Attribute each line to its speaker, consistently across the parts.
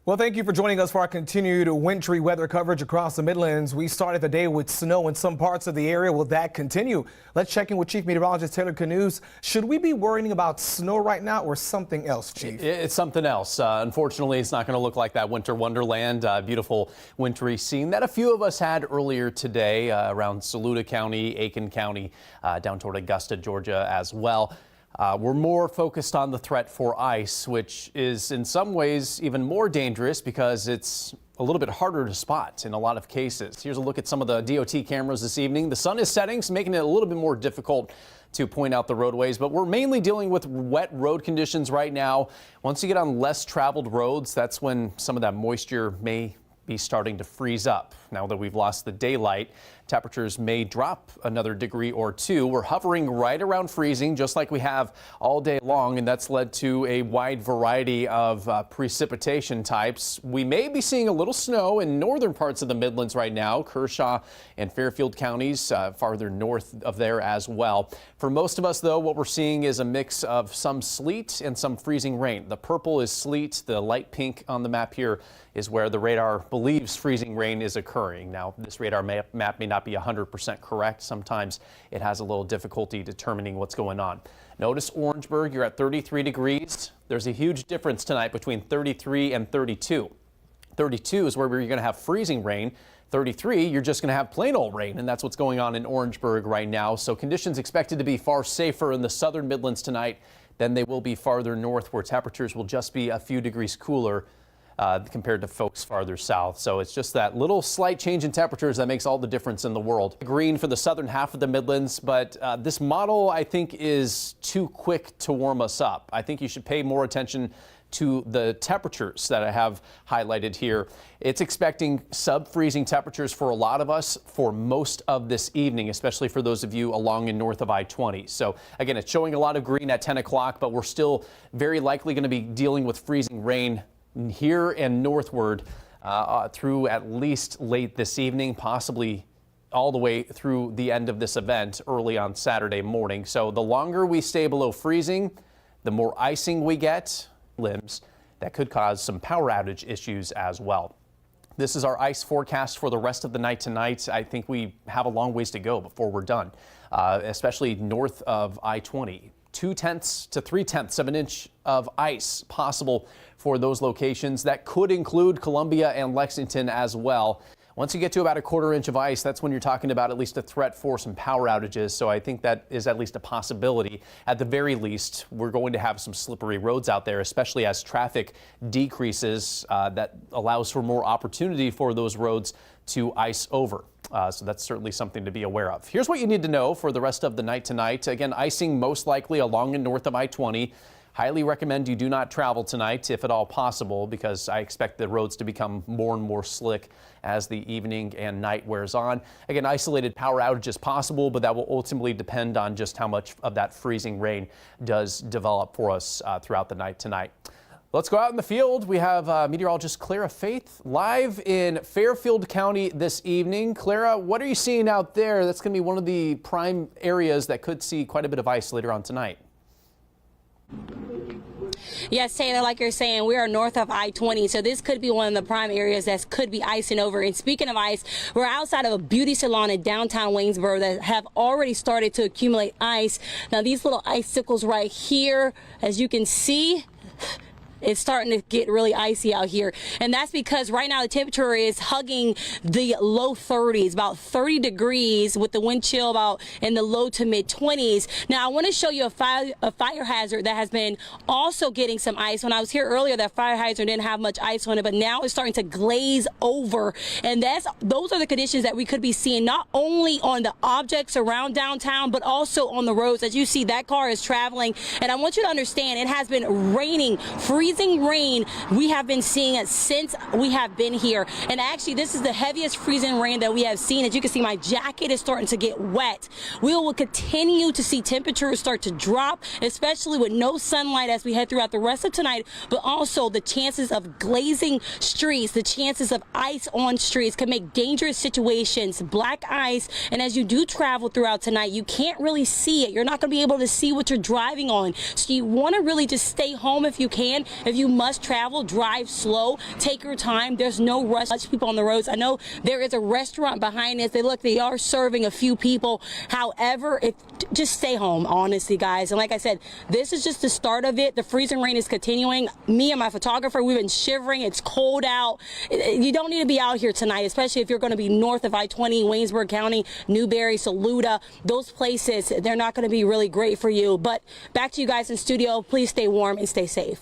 Speaker 1: Well, thank you for joining us for our continued wintry weather coverage across the Midlands. We started the day with snow in some parts of the area. Will that continue? Let's check in with Chief Meteorologist Taylor Kanost. Should we be worrying about snow right now or something else, Chief?
Speaker 2: It's something else. Unfortunately, it's not going to look like that winter wonderland, beautiful wintry scene that a few of us had earlier today around Saluda County, Aiken County, down toward Augusta, Georgia as well. We're more focused on the threat for ice, which is in some ways even more dangerous because it's a little bit harder to spot in a lot of cases. Here's a look at some of the DOT cameras this evening. The sun is setting, so making it a little bit more difficult to point out the roadways, but we're mainly dealing with wet road conditions right now. Once you get on less traveled roads, that's when some of that moisture may be starting to freeze up. Now that we've lost the daylight, temperatures may drop another degree or two. We're hovering right around freezing, just like we have all day long, and that's led to a wide variety of precipitation types. We may be seeing a little snow in northern parts of the Midlands right now, Kershaw and Fairfield counties, farther north of there as well. For most of us, though, what we're seeing is a mix of some sleet and some freezing rain. The purple is sleet. The light pink on the map here is where the radar believes freezing rain is occurring. Now, this radar map may not be 100% correct. Sometimes it has a little difficulty determining what's going on. Notice Orangeburg, you're at 33 degrees. There's a huge difference tonight between 33 and 32. 32 is where you're going to have freezing rain. 33, you're just going to have plain old rain, and that's what's going on in Orangeburg right now. So conditions expected to be far safer in the southern Midlands tonight than they will be farther north, where temperatures will just be a few degrees cooler compared to folks farther south. So it's just that little slight change in temperatures that makes all the difference in the world. Green for the southern half of the Midlands, but this model I think is too quick to warm us up. I think you should pay more attention to the temperatures that I have highlighted here. It's expecting sub-freezing temperatures for a lot of us for most of this evening, especially for those of you along and north of I-20. So again, it's showing a lot of green at 10 o'clock, but we're still very likely going to be dealing with freezing rain here and northward through at least late this evening, possibly all the way through the end of this event early on Saturday morning. So the longer we stay below freezing, the more icing we get, limbs that could cause some power outage issues as well. This is our ice forecast for the rest of the night tonight. I think we have a long ways to go before we're done, especially north of I-20. 2/10 to 3/10 of an inch of ice possible for those locations. That could include Columbia and Lexington as well. Once you get to about a quarter inch of ice, that's when you're talking about at least a threat for some power outages. So I think that is at least a possibility. At the very least, we're going to have some slippery roads out there, especially as traffic decreases. That allows for more opportunity for those roads to ice over. So that's certainly something to be aware of. Here's what you need to know for the rest of the night tonight. Again, icing most likely along and north of I-20. Highly recommend you do not travel tonight if at all possible, because I expect the roads to become more and more slick as the evening and night wears on. Again, isolated power outage is possible, but that will ultimately depend on just how much of that freezing rain does develop for us throughout the night tonight. Let's go out in the field. We have meteorologist Clara Faith live in Fairfield County this evening. Clara, what are you seeing out there? That's going to be one of the prime areas that could see quite a bit of ice later on tonight.
Speaker 3: Yes, Taylor, like you're saying, we are north of I-20, so this could be one of the prime areas that could be icing over. And speaking of ice, we're outside of a beauty salon in downtown Waynesboro that have already started to accumulate ice. Now, these little icicles right here, as you can see, it's starting to get really icy out here, and that's because right now the temperature is hugging the low 30s, about 30 degrees, with the wind chill about in the low to mid 20s. Now I want to show you a fire hazard that has been also getting some ice. When I was here earlier, that fire hazard didn't have much ice on it, but now it's starting to glaze over, and those are the conditions that we could be seeing not only on the objects around downtown but also on the roads. As you see, that car is traveling, and I want you to understand it has been raining, freezing rain. We have been seeing it since we have been here, and actually this is the heaviest freezing rain that we have seen. As you can see, my jacket is starting to get wet. We will continue to see temperatures start to drop, especially with no sunlight as we head throughout the rest of tonight, but also the chances of glazing streets, the chances of ice on streets could make dangerous situations, black ice. And as you do travel throughout tonight, you can't really see it. You're not going to be able to see what you're driving on, so you want to really just stay home if you can If you must travel, drive slow, take your time. There's no rush. Much people on the roads. I know there is a restaurant behind us. They are serving a few people. However, just stay home, honestly, guys. And like I said, this is just the start of it. The freezing rain is continuing. Me and my photographer, we've been shivering. It's cold out. You don't need to be out here tonight, especially if you're going to be north of I-20, Waynesburg County, Newberry, Saluda. Those places, they're not going to be really great for you. But back to you guys in studio. Please stay warm and stay safe.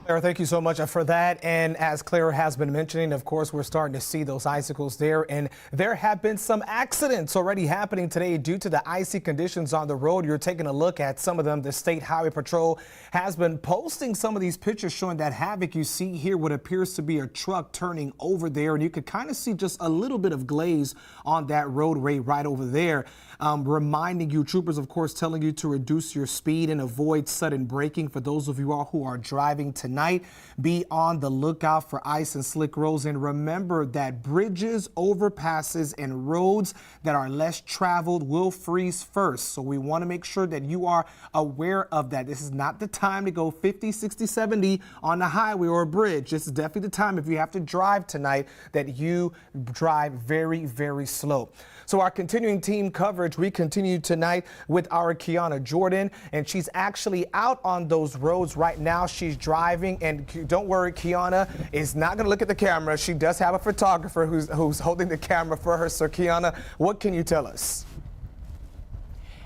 Speaker 1: Claire, thank you so much for that. And as Claire has been mentioning, of course, we're starting to see those icicles there. And there have been some accidents already happening today due to the icy conditions on the road. You're taking a look at some of them. The State Highway Patrol has been posting some of these pictures showing that havoc. You see here what appears to be a truck turning over there. And you could kind of see just a little bit of glaze on that roadway right over there. Reminding you, troopers, of course, telling you to reduce your speed and avoid sudden braking. For those of you all who are driving tonight, be on the lookout for ice and slick roads. And remember that bridges, overpasses, and roads that are less traveled will freeze first. So we want to make sure that you are aware of that. This is not the time to go 50, 60, 70 on the highway or a bridge. This is definitely the time, if you have to drive tonight, that you drive very, very slow. So our continuing team coverage, we continue tonight with our Kiana Jordan, and she's actually out on those roads right now. She's driving, and don't worry, Kiana is not going to look at the camera. She does have a photographer who's holding the camera for her. So Kiana, what can you tell us?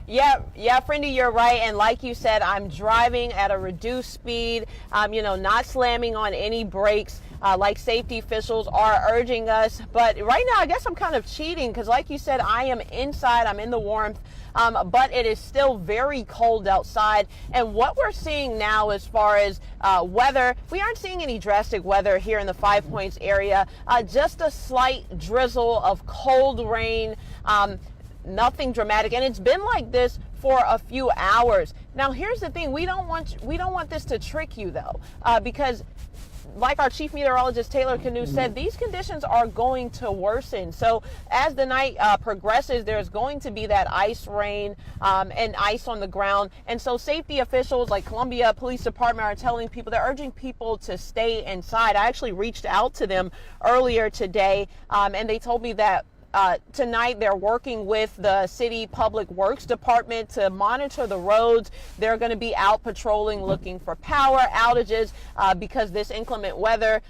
Speaker 4: Yeah, Friendy, you're right. And like you said, I'm driving at a reduced speed, not slamming on any brakes. Like safety officials are urging us. But right now, I guess I'm kind of cheating because like you said, I am inside, I'm in the warmth, but it is still very cold outside. And what we're seeing now as far as weather, we aren't seeing any drastic weather here in the 5 Points area, just a slight drizzle of cold rain, nothing dramatic. And it's been like this for a few hours. Now, here's the thing. We don't want this to trick you, though, because like our Chief Meteorologist Taylor Kanost said, these conditions are going to worsen. So as the night progresses, there's going to be that ice rain and ice on the ground. And so safety officials like Columbia Police Department are telling people, they're urging people to stay inside. I actually reached out to them earlier today, and they told me that tonight they're working with the city public works department to monitor the roads. They're going to be out patrolling, looking for power outages because this inclement weather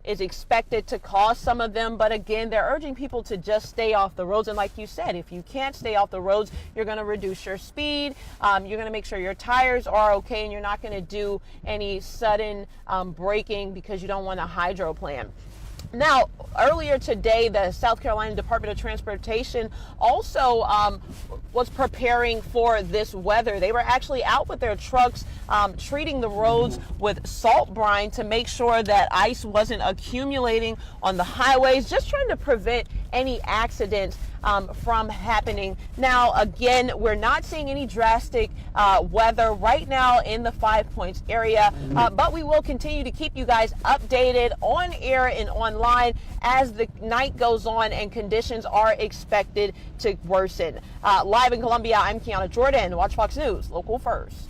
Speaker 4: is expected to cause some of them. But again, they're urging people to just stay off the roads. And like you said, if you can't stay off the roads, you're going to reduce your speed. You're going to make sure your tires are okay, and you're not going to do any sudden braking because you don't want to hydroplan. Now, earlier today, the South Carolina Department of Transportation also was preparing for this weather. They were actually out with their trucks treating the roads with salt brine to make sure that ice wasn't accumulating on the highways, just trying to prevent any accidents from happening. Now, again, we're not seeing any drastic weather right now in the 5 Points area, but we will continue to keep you guys updated on air and online as the night goes on and conditions are expected to worsen. Live in Columbia, I'm Kiana Jordan, Watch Fox News, Local First.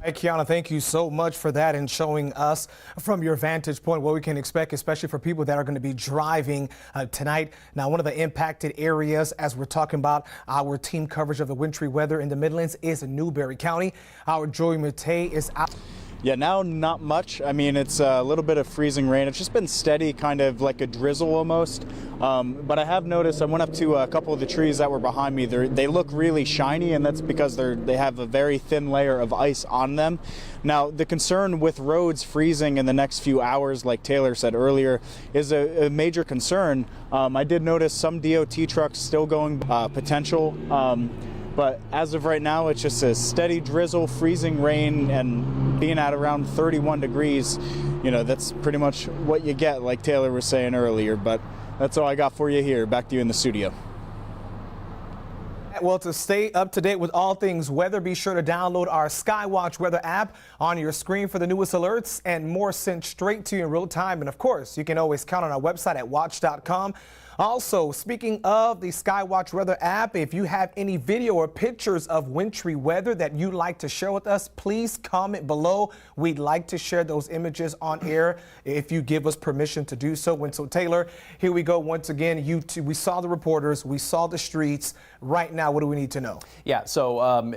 Speaker 1: Hey, Kiana, thank you so much for that and showing us from your vantage point what we can expect, especially for people that are going to be driving tonight. Now, one of the impacted areas, as we're talking about our team coverage of the wintry weather in the Midlands, is Newberry County. Our Joey Matei is out.
Speaker 5: Yeah, now not much. I mean, it's a little bit of freezing rain. It's just been steady, kind of like a drizzle almost. But I have noticed, I went up to a couple of the trees that were behind me. They look really shiny, and that's because they have a very thin layer of ice on them. Now, the concern with roads freezing in the next few hours, like Taylor said earlier, is a major concern. I did notice some DOT trucks still going potential. But as of right now, it's just a steady drizzle, freezing rain, and being at around 31 degrees. That's pretty much what you get, like Taylor was saying earlier. But that's all I got for you here. Back to you in the studio.
Speaker 1: Well, to stay up to date with all things weather, be sure to download our SkyWatch weather app on your screen for the newest alerts and more sent straight to you in real time. And of course, you can always count on our website at watch.com Also, speaking of the SkyWatch weather app, if you have any video or pictures of wintry weather that you'd like to share with us, please comment below. We'd like to share those images on air if you give us permission to do so. And so, Taylor, here we go once again. We saw the reporters, we saw the streets. Right now, what do we need to know?
Speaker 2: Yeah, so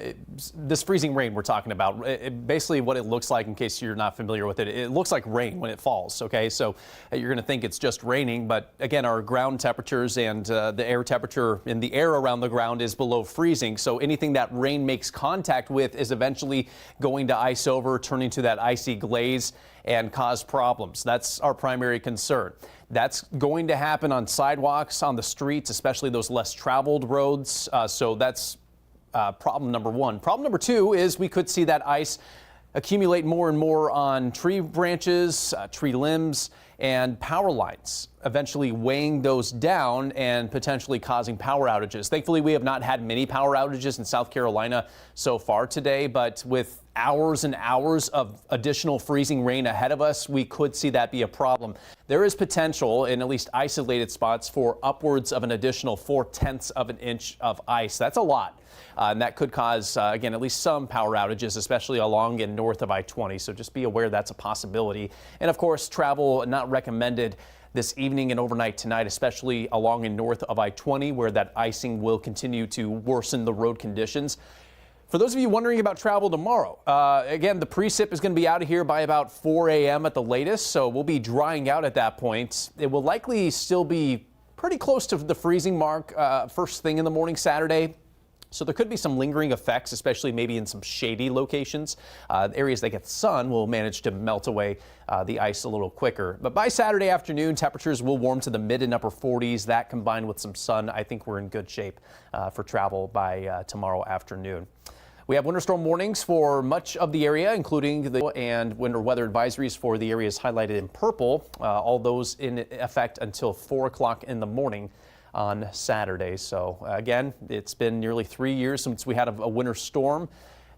Speaker 2: this freezing rain we're talking about, basically what it looks like, in case you're not familiar with it, it looks like rain when it falls, okay? So you're going to think it's just raining, but again, our ground temperatures and the air temperature in the air around the ground is below freezing. So anything that rain makes contact with is eventually going to ice over, turning to that icy glaze and cause problems. That's our primary concern. That's going to happen on sidewalks, on the streets, especially those less traveled roads. So that's problem number one. Problem number two is we could see that ice accumulate more and more on tree branches, tree limbs, and power lines, eventually weighing those down and potentially causing power outages. Thankfully, we have not had many power outages in South Carolina so far today, but with hours and hours of additional freezing rain ahead of us, we could see that be a problem. There is potential in at least isolated spots for upwards of an additional 4/10 of an inch of ice. That's a lot. And that could cause, again, at least some power outages, especially along and north of I-20. So just be aware that's a possibility. And of course, travel not recommended this evening and overnight tonight, especially along and north of I-20, where that icing will continue to worsen the road conditions. For those of you wondering about travel tomorrow, again, the precip is going to be out of here by about 4 a.m. at the latest, so we'll be drying out at that point. It will likely still be pretty close to the freezing mark first thing in the morning Saturday. So there could be some lingering effects, especially maybe in some shady locations. Areas that get sun will manage to melt away the ice a little quicker. But by Saturday afternoon, temperatures will warm to the mid and upper 40s. That combined with some sun, I think we're in good shape for travel by tomorrow afternoon. We have winter storm warnings for much of the area, including and winter weather advisories for the areas highlighted in purple. All those in effect until 4 o'clock in the morning on Saturday. So again, it's been nearly 3 years since we had a winter storm.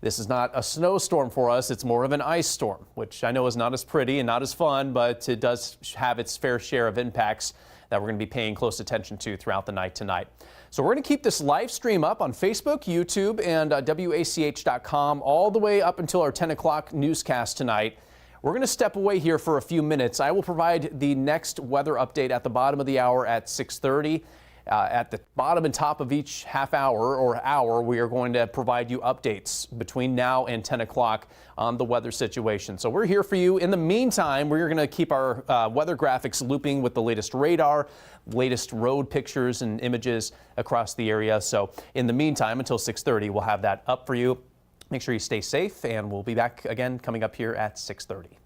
Speaker 2: This is not a snowstorm for us. It's more of an ice storm, which I know is not as pretty and not as fun, but it does have its fair share of impacts that we're going to be paying close attention to throughout the night tonight. So we're going to keep this live stream up on Facebook, YouTube, and WACH.com all the way up until our 10 o'clock newscast tonight. We're going to step away here for a few minutes. I will provide the next weather update at the bottom of the hour at 6:30. At the bottom and top of each half hour or hour, we are going to provide you updates between now and 10 o'clock on the weather situation. So we're here for you. In the meantime, we're going to keep our weather graphics looping with the latest radar, latest road pictures and images across the area. So in the meantime, until 6:30, we'll have that up for you. Make sure you stay safe, and we'll be back again coming up here at 6:30.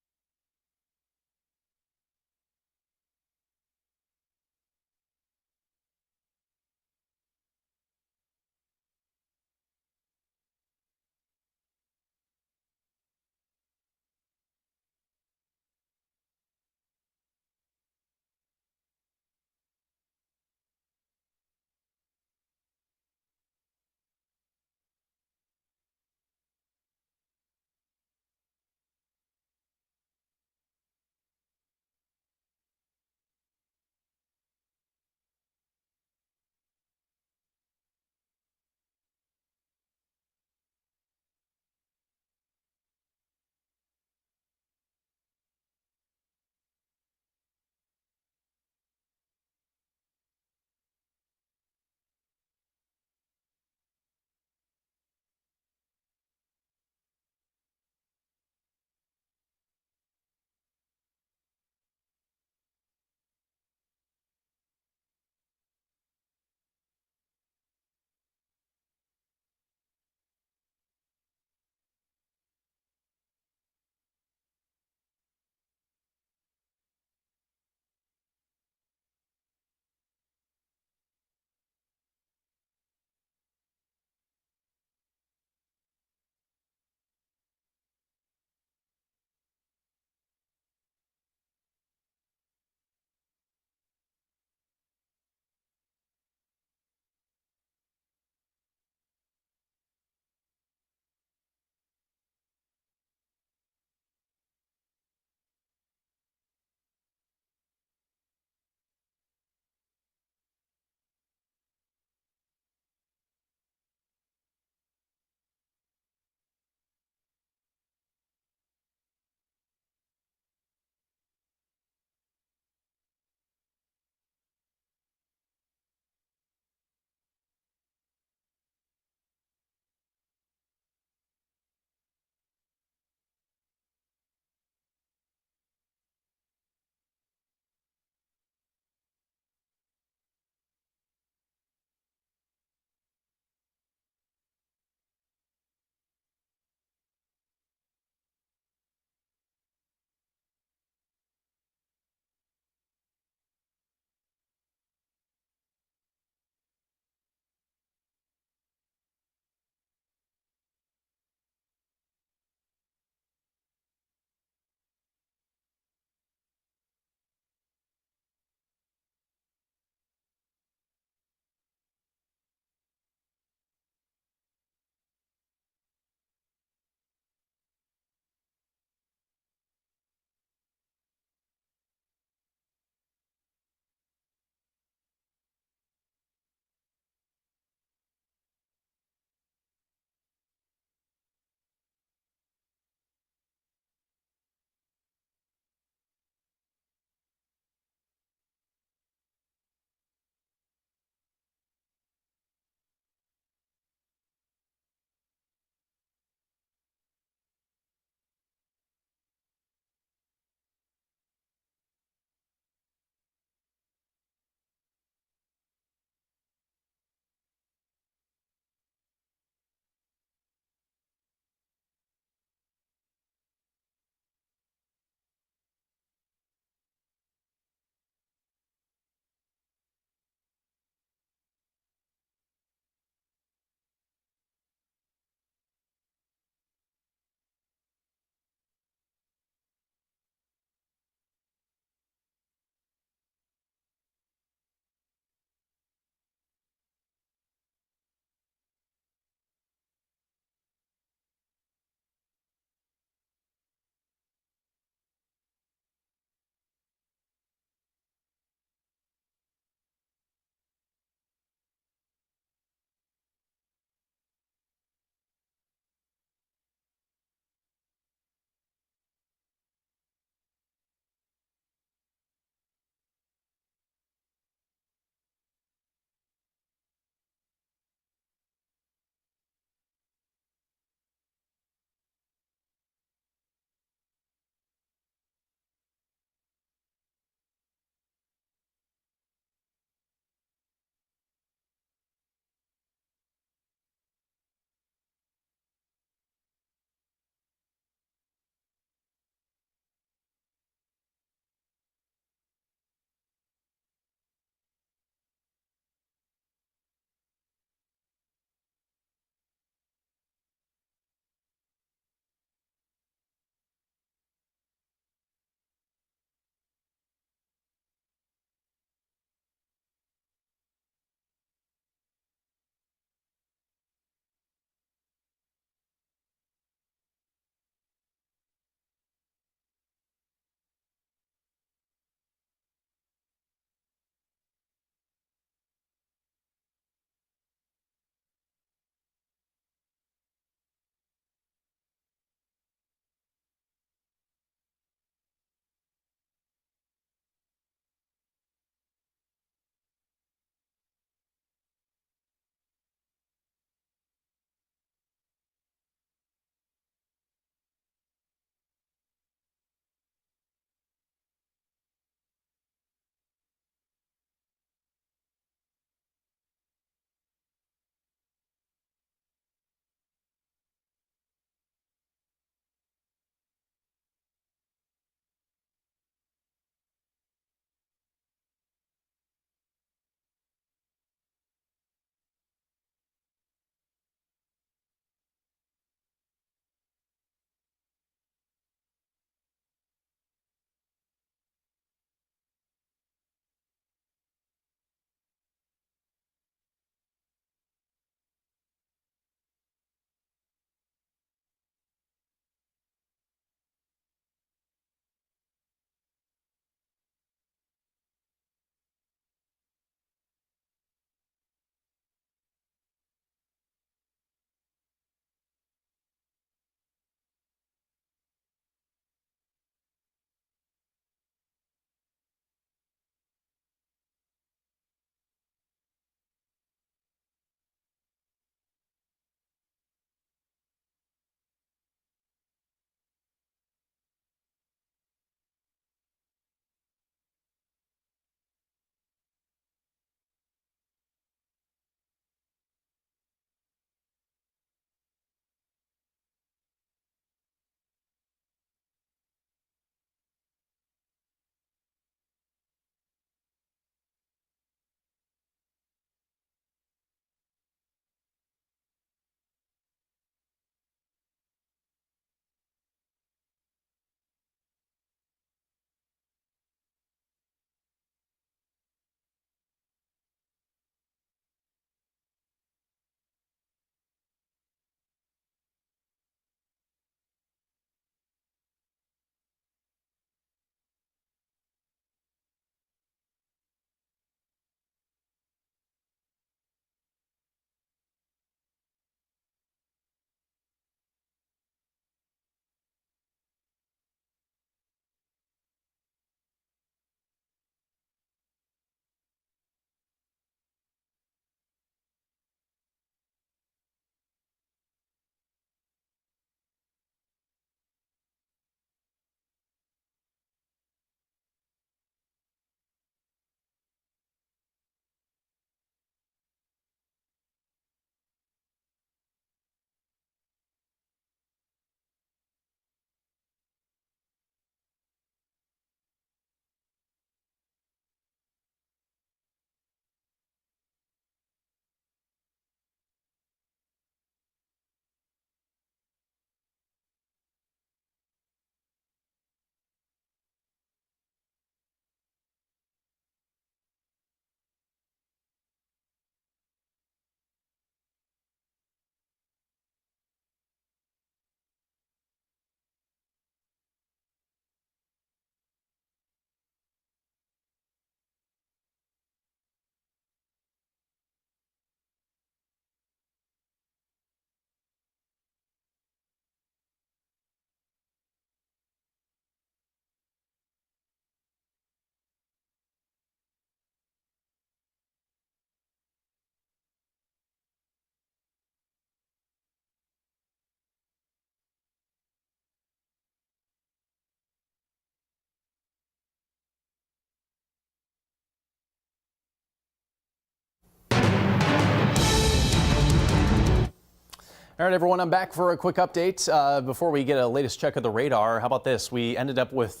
Speaker 2: All right, everyone, I'm back for a quick update. Before we get a latest check of the radar, how about this? We ended up with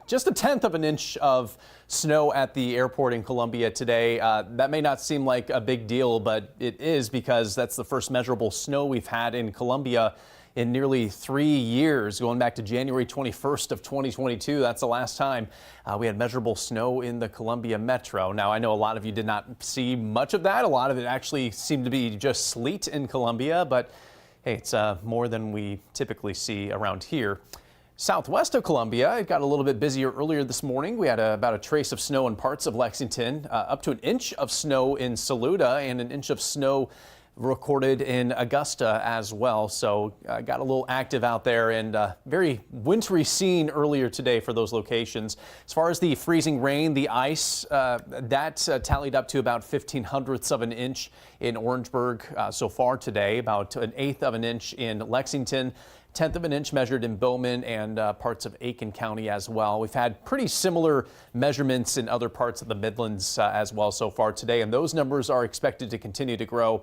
Speaker 2: just 1/10 of an inch of snow at the airport in Columbia today. That may not seem like a big deal, but it is, because that's the first measurable snow we've had in Columbia in nearly 3 years, going back to January 21st of 2022. That's the last time we had measurable snow in the Columbia metro. Now, I know a lot of you did not see much of that. A lot of it actually seemed to be just sleet in Columbia, but hey, it's more than we typically see around here. Southwest of Columbia, it got a little bit busier earlier this morning. We had about a trace of snow in parts of Lexington, up to an inch of snow in Saluda, and an inch of snow recorded in Augusta as well. So got a little active out there, and very wintry scene earlier today for those locations. As far as the freezing rain, the ice, that tallied up to about 1/1500ths of an inch in Orangeburg so far today, about 1/8 of an inch in Lexington. 1/10 of an inch measured in Bowman and parts of Aiken County as well. We've had pretty similar measurements in other parts of the Midlands as well so far today, and those numbers are expected to continue to grow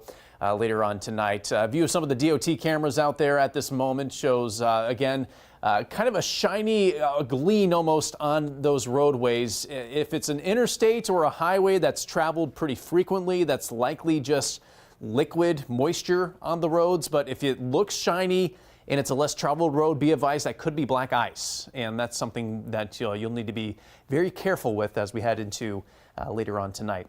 Speaker 2: later on tonight. A view of some of the DOT cameras out there at this moment shows, again, kind of a shiny gleam almost on those roadways. If it's an interstate or a highway that's traveled pretty frequently, that's likely just liquid moisture on the roads. But if it looks shiny and it's a less traveled road, be advised that could be black ice. And that's something that you'll need to be very careful with as we head into later on tonight.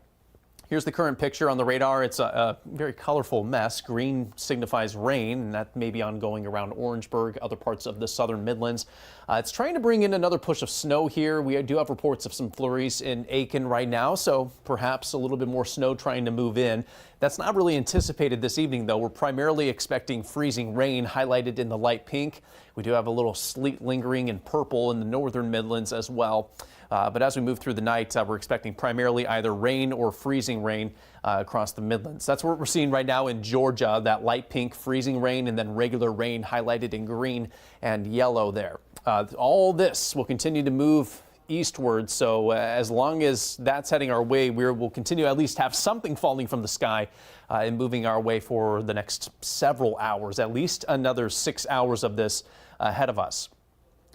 Speaker 2: Here's the current picture on the radar. It's a very colorful mess. Green signifies rain, and that may be ongoing around Orangeburg, other parts of the southern Midlands. It's trying to bring in another push of snow here. We do have reports of some flurries in Aiken right now, so perhaps a little bit more snow trying to move in. That's not really anticipated this evening, though. We're primarily expecting freezing rain, highlighted in the light pink. We do have a little sleet lingering in purple in the northern Midlands as well. But as we move through the night, we're expecting primarily either rain or freezing rain across the Midlands. That's what we're seeing right now in Georgia, that light pink freezing rain, and then regular rain highlighted in green and yellow there. All this will continue to move eastward, so as long as that's heading our way, we'll continue to at least have something falling from the sky and moving our way for the next several hours, at least another 6 hours of this ahead of us.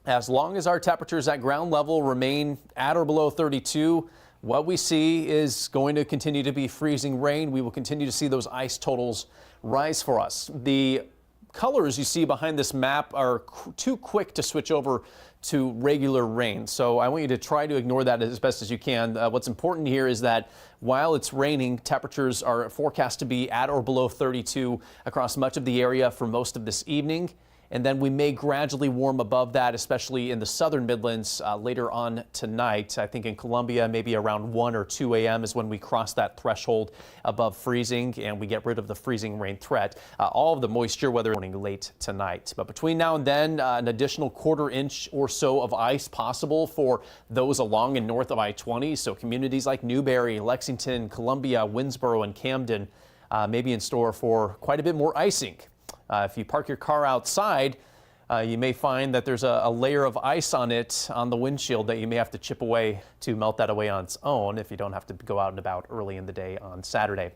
Speaker 2: As long as our temperatures at ground level remain at or below 32, what we see is going to continue to be freezing rain. We will continue to see those ice totals rise for us. The colors you see behind this map are too quick to switch over to regular rain, so I want you to try to ignore that as best as you can. What's important here is that while it's raining, temperatures are forecast to be at or below 32 across much of the area for most of this evening. And then we may gradually warm above that, especially in the southern Midlands later on tonight. I think in Columbia, maybe around 1 or 2 a.m. is when we cross that threshold above freezing and we get rid of the freezing rain threat. All of the moisture, whether morning late tonight. But between now and then, an additional 1/4 inch or so of ice possible for those along and north of I-20. So communities like Newberry, Lexington, Columbia, Winnsboro, and Camden may be in store for quite a bit more icing. If you park your car outside, you may find that there's a layer of ice on it on the windshield that you may have to chip away to melt that away on its own if you don't have to go out and about early in the day on Saturday.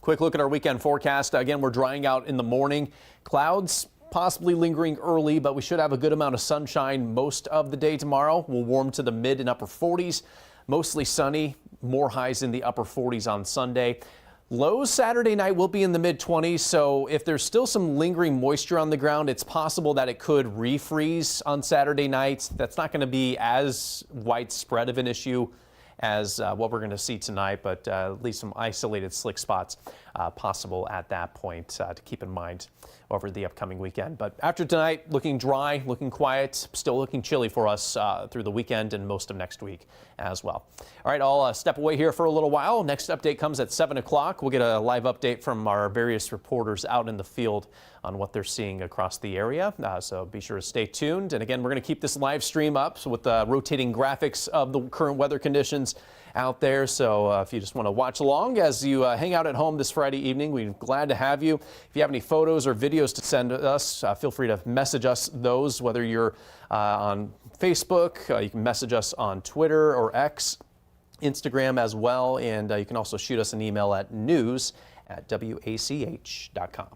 Speaker 2: Quick look at our weekend forecast. Again, we're drying out in the morning. Clouds possibly lingering early, but we should have a good amount of sunshine most of the day tomorrow. We'll warm to the mid and upper 40s. Mostly sunny, more highs in the upper 40s on Sunday. Lows Saturday night will be in the mid-20s, so if there's still some lingering moisture on the ground, it's possible that it could refreeze on Saturday night. That's not going to be as widespread of an issue as what we're going to see tonight, but at least some isolated slick spots possible at that point to keep in mind over the upcoming weekend. But after tonight, looking dry, looking quiet, still looking chilly for us through the weekend and most of next week as well. All right, I'll step away here for a little while. Next update comes at 7 o'clock. We'll get a live update from our various reporters out in the field on what they're seeing across the area. So be sure to stay tuned. And again, we're going to keep this live stream up with rotating graphics of the current weather conditions out there. So if you just want to watch along as you hang out at home this Friday evening, we're glad to have you. If you have any photos or videos to send us, feel free to message us those, whether you're on Facebook, you can message us on Twitter or X, Instagram as well, and you can also shoot us an email at news@wach.com.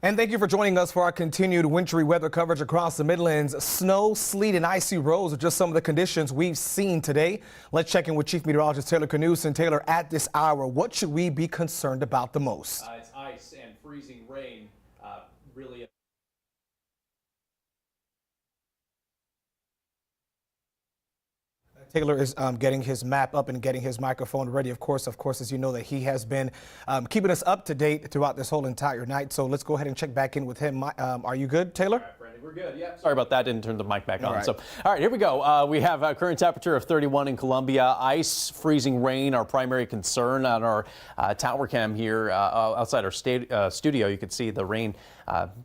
Speaker 1: And thank you for joining us for our continued wintry weather coverage across the Midlands. Snow, sleet, and icy roads are just some of the conditions we've seen today. Let's check in with Chief Meteorologist Taylor Kanost. And Taylor, at this hour, what should we be concerned about the most?
Speaker 2: It's ice and freezing rain, really.
Speaker 1: Taylor is getting his map up and getting his microphone ready. Of course, as you know, that he has been keeping us up to date throughout this whole entire night. So let's go ahead and check back in with him. Are you good, Taylor?
Speaker 2: All right, Brandon, we're good. Yeah. Sorry about that. Didn't turn the mic back on.
Speaker 1: Right.
Speaker 2: So, all right, here we go. We have a current temperature of 31 in Columbia. Ice, freezing rain, our primary concern on our tower cam here outside our studio. You can see the rain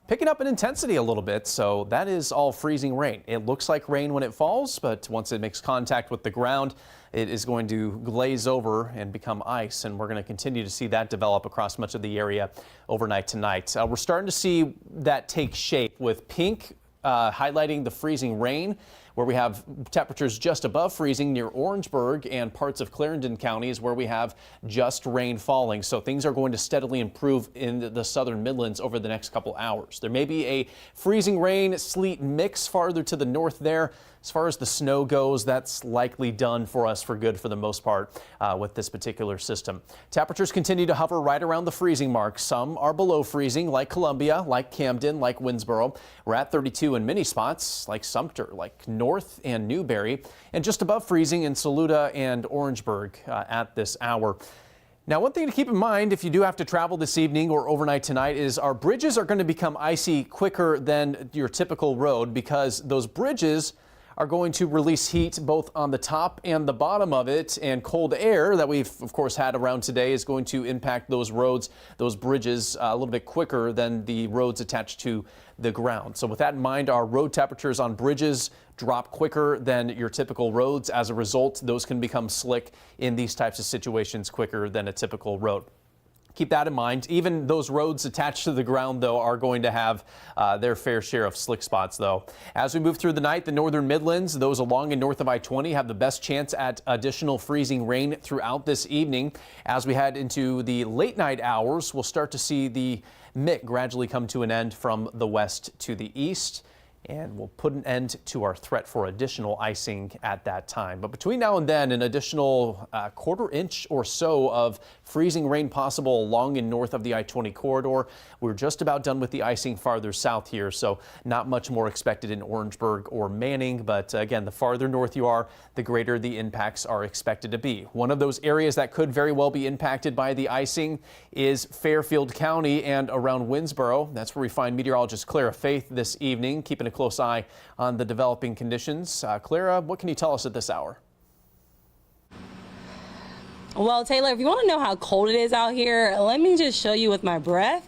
Speaker 2: picking up in intensity a little bit. So that is all freezing rain. It looks like rain when it falls, but once it makes contact with the ground, it is going to glaze over and become ice, and we're going to continue to see that develop across much of the area overnight tonight. We're starting to see that take shape with pink highlighting the freezing rain, where we have temperatures just above freezing near Orangeburg and parts of Clarendon counties where we have just rain falling. So things are going to steadily improve in the southern Midlands over the next couple hours. There may be a freezing rain sleet mix farther to the north there. As far as the snow goes, that's likely done for us for good for the most part with this particular system. Temperatures continue to hover right around the freezing mark. Some are below freezing, like Columbia, like Camden, like Winnsboro. We're at 32 in many spots, like Sumter, like North and Newberry, and just above freezing in Saluda and Orangeburg at this hour. Now, one thing to keep in mind if you do have to travel this evening or overnight tonight is our bridges are going to become icy quicker than your typical road, because those bridges are going to release heat both on the top and the bottom of it, and cold air that we've of course had around today is going to impact those roads, those bridges a little bit quicker than the roads attached to the ground. So with that in mind, our road temperatures on bridges drop quicker than your typical roads. As a result, those can become slick in these types of situations quicker than a typical road. Keep that in mind. Even those roads attached to the ground, though, are going to have their fair share of slick spots, though. As we move through the night, the northern Midlands, those along and north of I-20, have the best chance at additional freezing rain throughout this evening. As we head into the late night hours, we'll start to see the mitt gradually come to an end from the west to the east, and we'll put an end to our threat for additional icing at that time. But between now and then, an additional quarter inch or so of freezing rain possible along and north of the I-20 corridor. We're just about done with the icing farther south here, so not much more expected in Orangeburg or Manning. But again, the farther north you are, the greater the impacts are expected to be. One of those areas that could very well be impacted by the icing is Fairfield County and around Winnsboro. That's where we find meteorologist Clara Faith this evening, keeping a close eye on the developing conditions. Clara, what can you tell us at this hour?
Speaker 3: Well, Taylor, if you want to know how cold it is out here, let me just show you with my breath.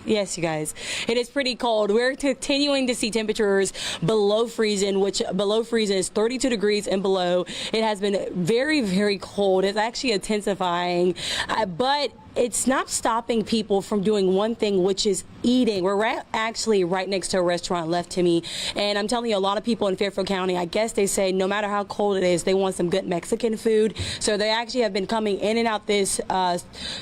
Speaker 3: Yes, you guys, it is pretty cold. We're continuing to see temperatures below freezing, which below freezing is 32 degrees and below. It has been very, very cold. It's actually intensifying, but it's not stopping people from doing one thing, which is eating. We're actually right next to a restaurant left to me, and I'm telling you, a lot of people in Fairfield County, I guess they say no matter how cold it is, they want some good Mexican food. So they actually have been coming in and out this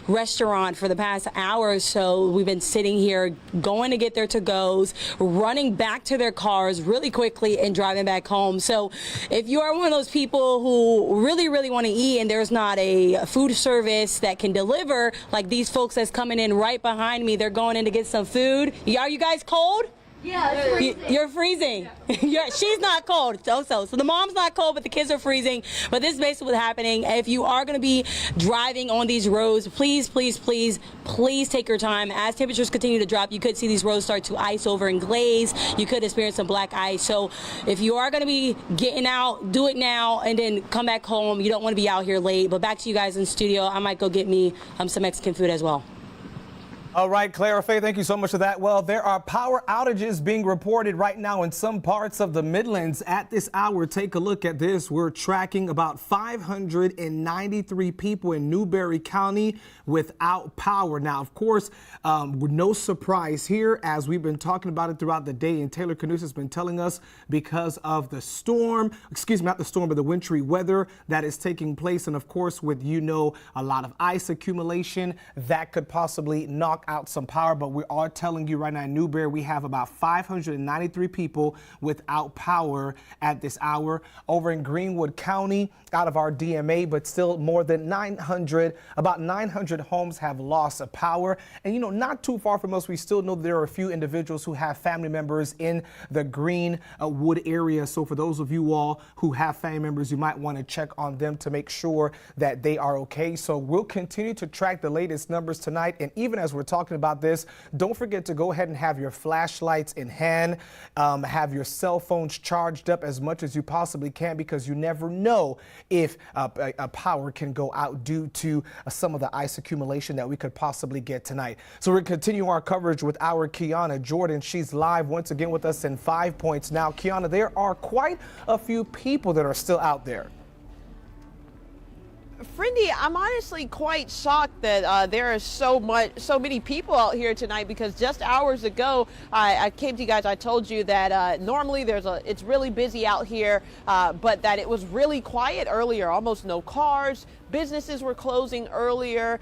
Speaker 3: restaurant for the past hour or so. We've been sitting here going to get their to-goes, running back to their cars really quickly and driving back home. So if you are one of those people who really, really want to eat and there's not a food service that can deliver, like these folks that's coming in right behind me, they're going in to get some food. Are you guys cold?
Speaker 6: Yeah, it's freezing.
Speaker 3: You're freezing. She's not cold. So the mom's not cold, but the kids are freezing. But this is basically what's happening. If you are going to be driving on these roads, please, please, please, please take your time. As temperatures continue to drop, you could see these roads start to ice over and glaze. You could experience some black ice. So if you are going to be getting out, do it now and then come back home. You don't want to be out here late. But back to you guys in the studio. I might go get me some Mexican food as well.
Speaker 1: All right, Clara Faye, thank you so much for that. Well, there are power outages being reported right now in some parts of the Midlands at this hour. Take a look at this. We're tracking about 593 people in Newberry County without power. Now, of course, no surprise here, as we've been talking about it throughout the day, and Taylor Kanost has been telling us because of the storm, not the storm, but the wintry weather that is taking place. And of course, with, a lot of ice accumulation that could possibly knock out some power, but we are telling you right now in Newberry, we have about 593 people without power at this hour. Over in Greenwood County, out of our DMA, but still more than 900, about 900 homes have lost power. And, you know, not too far from us, we still know that there are a few individuals who have family members in the Greenwood area. So for those of you all who have family members, you might want to check on them to make sure that they are okay. So we'll continue to track the latest numbers tonight. And even as we're talking about this, don't forget to go ahead and have your flashlights in hand, have your cell phones charged up as much as you possibly can, because you never know if a power can go out due to some of the ice accumulation that we could possibly get tonight. So we're continuing our coverage with our Kiana Jordan. She's live once again with us in 5 Points. Now, Kiana, there are quite a few people that are still out there.
Speaker 4: Friendy, I'm honestly quite shocked that there are so many people out here tonight, because just hours ago I came to you guys. I told you that normally it's really busy out here, but that it was really quiet earlier. Almost no cars. Businesses were closing earlier.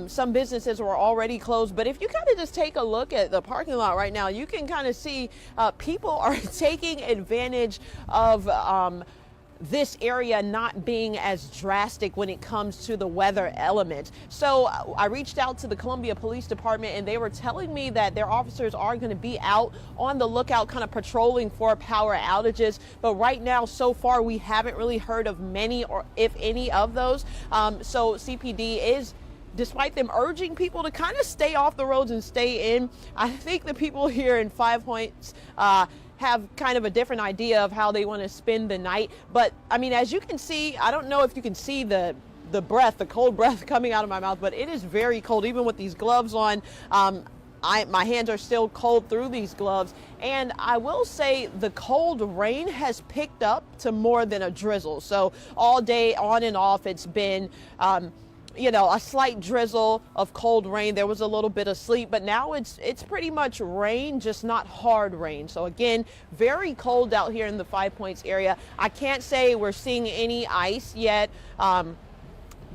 Speaker 4: Some businesses were already closed. But if you kind of just take a look at the parking lot right now, you can kind of see people are taking advantage of this area not being as drastic when it comes to the weather element. So I reached out to the Columbia Police Department, and they were telling me that their officers are going to be out on the lookout, kind of patrolling for power outages. But right now, so far, we haven't really heard of many, or if any, of those. So CPD is, despite them urging people to kind of stay off the roads and stay in, I think the people here in 5 Points have kind of a different idea of how they want to spend the night. But I mean, as you can see, I don't know if you can see the cold breath coming out of my mouth, but it is very cold, even with these gloves on. My hands are still cold through these gloves. And I will say the cold rain has picked up to more than a drizzle. So all day on and off, it's been you know, a slight drizzle of cold rain. There was a little bit of sleet, but now it's pretty much rain, just not hard rain. So again, very cold out here in the 5 Points area. I can't say we're seeing any ice yet.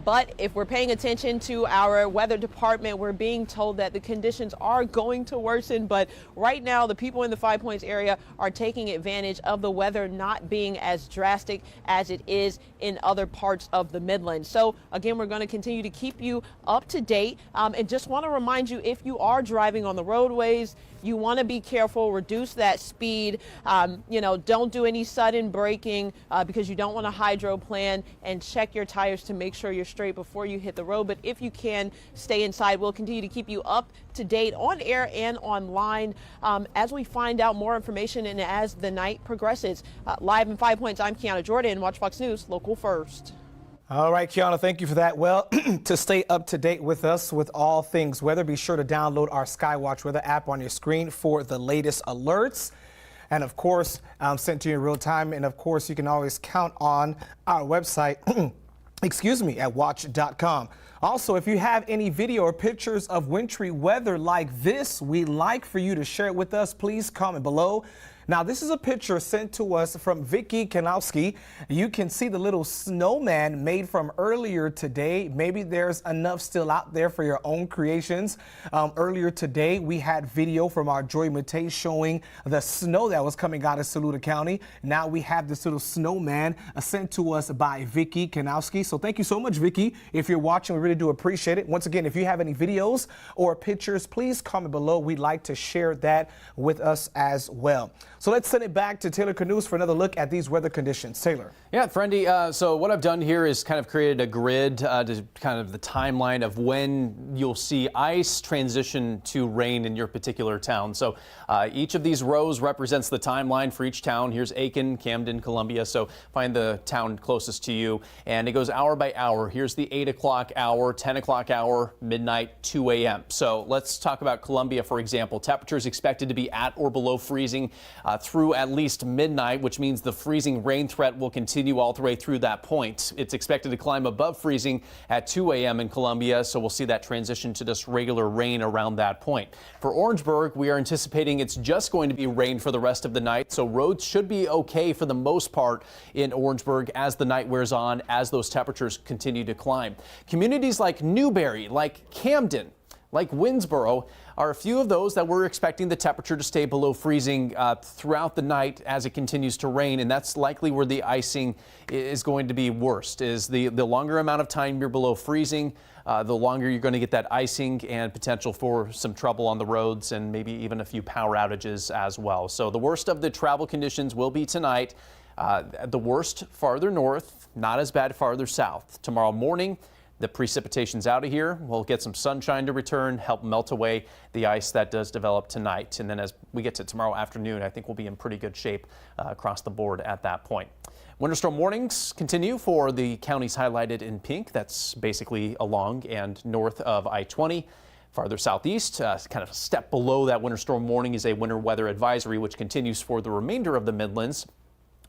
Speaker 4: But if we're paying attention to our weather department, we're being told that the conditions are going to worsen. But right now, the people in the 5 Points area are taking advantage of the weather not being as drastic as it is in other parts of the Midlands. So again, we're going to continue to keep you up to date. And just want to remind you, if you are driving on the roadways, you want to be careful, reduce that speed. You know, don't do any sudden braking because you don't want to hydroplan, and check your tires to make sure you're straight before you hit the road. But if you can, stay inside. We'll continue to keep you up to date on air and online as we find out more information and as the night progresses. Live in 5 Points, I'm Kiana Jordan. Watch Fox News, local first.
Speaker 1: All right, Kiana, thank you for that. Well, to stay up to date with us with all things weather, be sure to download our SkyWatch weather app on your screen for the latest alerts. And of course, sent to you in real time. And of course, you can always count on our website, excuse me, at WACH.com. Also, if you have any video or pictures of wintry weather like this, we'd like for you to share it with us. Please comment below. Now, this is a picture sent to us from Vicky Kanost. You can see the little snowman made from earlier today. Maybe there's enough still out there for your own creations. Earlier today, we had video from our Joy Matei showing the snow that was coming out of Saluda County. Now we have this little snowman sent to us by Vicky Kanost. So thank you so much, Vicky. If you're watching, we really do appreciate it. Once again, if you have any videos or pictures, please comment below. We'd like to share that with us as well. So let's send it back to Taylor Kanost for another look at these weather conditions. Taylor.
Speaker 2: Yeah, Friendy, so what I've done here is kind of created a grid to kind of the timeline of when you'll see ice transition to rain in your particular town. So each of these rows represents the timeline for each town. Here's Aiken, Camden, Columbia. So find the town closest to you. And it goes hour by hour. Here's the 8 o'clock hour, 10 o'clock hour, midnight, 2 a.m. So let's talk about Columbia, for example. Temperatures expected to be at or below freezing through at least midnight, which means the freezing rain threat will continue all the way through that point. It's expected to climb above freezing at 2 a.m. in Columbia, so we'll see that transition to just regular rain around that point. For Orangeburg, we are anticipating it's just going to be rain for the rest of the night, so roads should be okay for the most part in Orangeburg as the night wears on, as those temperatures continue to climb. Communities like Newberry, like Camden, like Winnsboro, are a few of those that we're expecting the temperature to stay below freezing throughout the night as it continues to rain, and that's likely where the icing is going to be worst. Is the longer amount of time you're below freezing, the longer you're going to get that icing and potential for some trouble on the roads and maybe even a few power outages as well. So the worst of the travel conditions will be tonight. The worst farther north, not as bad farther south. Tomorrow morning, the precipitation's out of here. We'll get some sunshine to return, help melt away the ice that does develop tonight. And then as we get to tomorrow afternoon, I think we'll be in pretty good shape across the board at that point. Winter storm warnings continue for the counties highlighted in pink. That's basically along and north of I-20. Farther southeast, kind of a step below that winter storm warning, is a winter weather advisory, which continues for the remainder of the Midlands.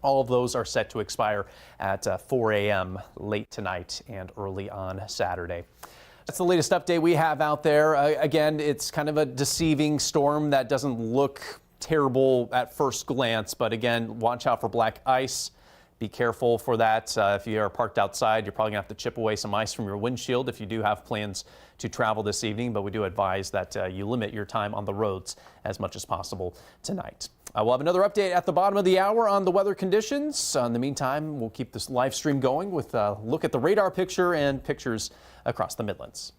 Speaker 2: All of those are set to expire at 4 a.m. late tonight and early on Saturday. That's the latest update we have out there. Again, it's kind of a deceiving storm that doesn't look terrible at first glance, but again, watch out for black ice. Be careful for that. If you are parked outside, you're probably going to have to chip away some ice from your windshield if you do have plans to travel this evening, but we do advise that you limit your time on the roads as much as possible tonight. We'll have another update at the bottom of the hour on the weather conditions. In the meantime, we'll keep this live stream going with a look at the radar picture and pictures across the Midlands.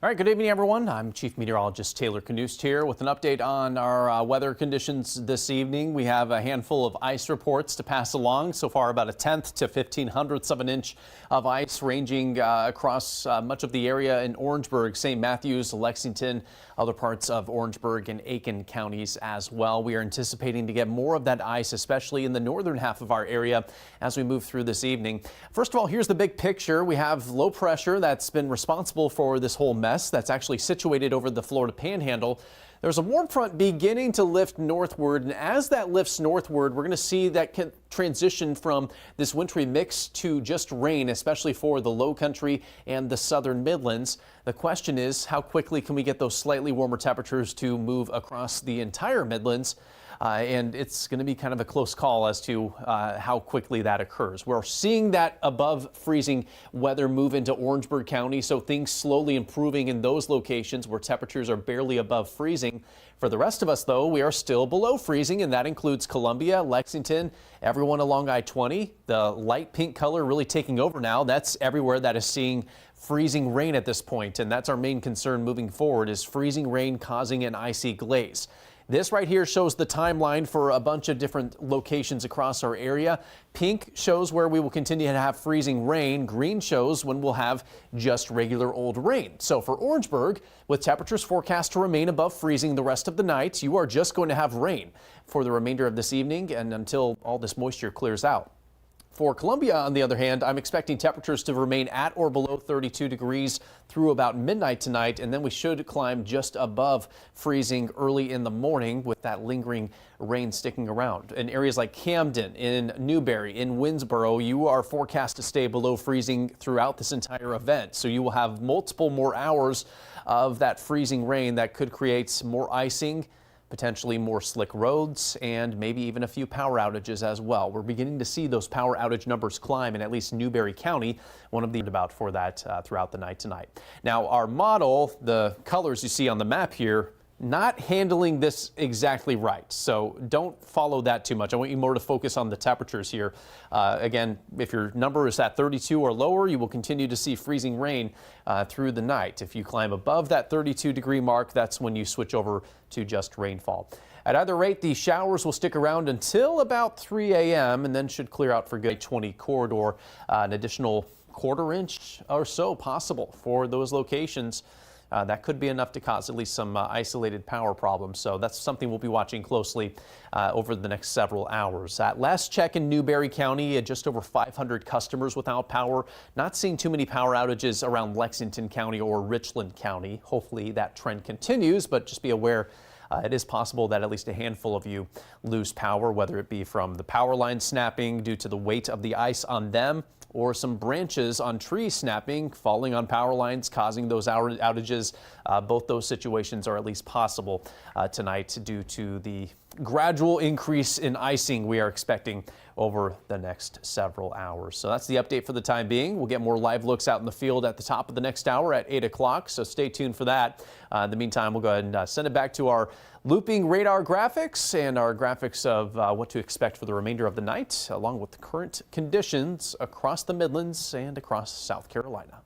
Speaker 2: All right, good evening, everyone. I'm Chief Meteorologist Taylor Kanost here with an update on our weather conditions this evening. We have a handful of ice reports to pass along. So far, about 1/10 to 1/1500ths of an inch of ice ranging across much of the area in Orangeburg, St. Matthews, Lexington, other parts of Orangeburg and Aiken counties as well. We are anticipating to get more of that ice, especially in the northern half of our area as we move through this evening. First of all, here's the big picture. We have low pressure that's been responsible for this whole mess that's actually situated over the Florida Panhandle. There's a warm front beginning to lift northward, and as that lifts northward, we're going to see that transition from this wintry mix to just rain, especially for the low country and the southern Midlands. The question is, how quickly can we get those slightly warmer temperatures to move across the entire Midlands? And it's going to be kind of a close call as to how quickly that occurs. We're seeing that above freezing weather move into Orangeburg County, so things slowly improving in those locations where temperatures are barely above freezing. For the rest of us, though, we are still below freezing, and that includes Columbia, Lexington, everyone along I-20. The light pink color really taking over now. That's everywhere that is seeing freezing rain at this point, and that's our main concern moving forward, is freezing rain causing an icy glaze. This right here shows the timeline for a bunch of different locations across our area. Pink shows where we will continue to have freezing rain. Green shows when we'll have just regular old rain. So for Orangeburg, with temperatures forecast to remain above freezing the rest of the night, you are just going to have rain for the remainder of this evening and until all this moisture clears out. For Columbia, on the other hand, I'm expecting temperatures to remain at or below 32 degrees through about midnight tonight, and then we should climb just above freezing early in the morning with that lingering rain sticking around. In areas like Camden, in Newberry, in Winnsboro, you are forecast to stay below freezing throughout this entire event. So you will have multiple more hours of that freezing rain that could create more icing, potentially more slick roads, and maybe even a few power outages as well. We're beginning to see those power outage numbers climb in at least Newberry County, one of the about for that throughout the night tonight. Now, our model, the colors you see on the map here, not handling this exactly right. So don't follow that too much. I want you more to focus on the temperatures here. Again, if your number is at 32 or lower, you will continue to see freezing rain through the night. If you climb above that 32-degree mark, that's when you switch over to just rainfall. At either rate, the showers will stick around until about 3 a.m. and then should clear out for good 20 corridor. An additional quarter inch or so possible for those locations. That could be enough to cause at least some isolated power problems. So that's something we'll be watching closely over the next several hours. At last check in Newberry County, just over 500 customers without power. Not seeing too many power outages around Lexington County or Richland County. Hopefully that trend continues, but just be aware it is possible that at least a handful of you lose power, whether it be from the power line snapping due to the weight of the ice on them, or some branches on trees snapping, falling on power lines, causing those outages. Both those situations are at least possible tonight due to the gradual increase in icing we are expecting over the next several hours. So that's the update for the time being. We'll get more live looks out in the field at the top of the next hour at 8 o'clock, so stay tuned for that. In the meantime, we'll go ahead and send it back to our looping radar graphics and our graphics of what to expect for the remainder of the night, along with the current conditions across the Midlands and across South Carolina.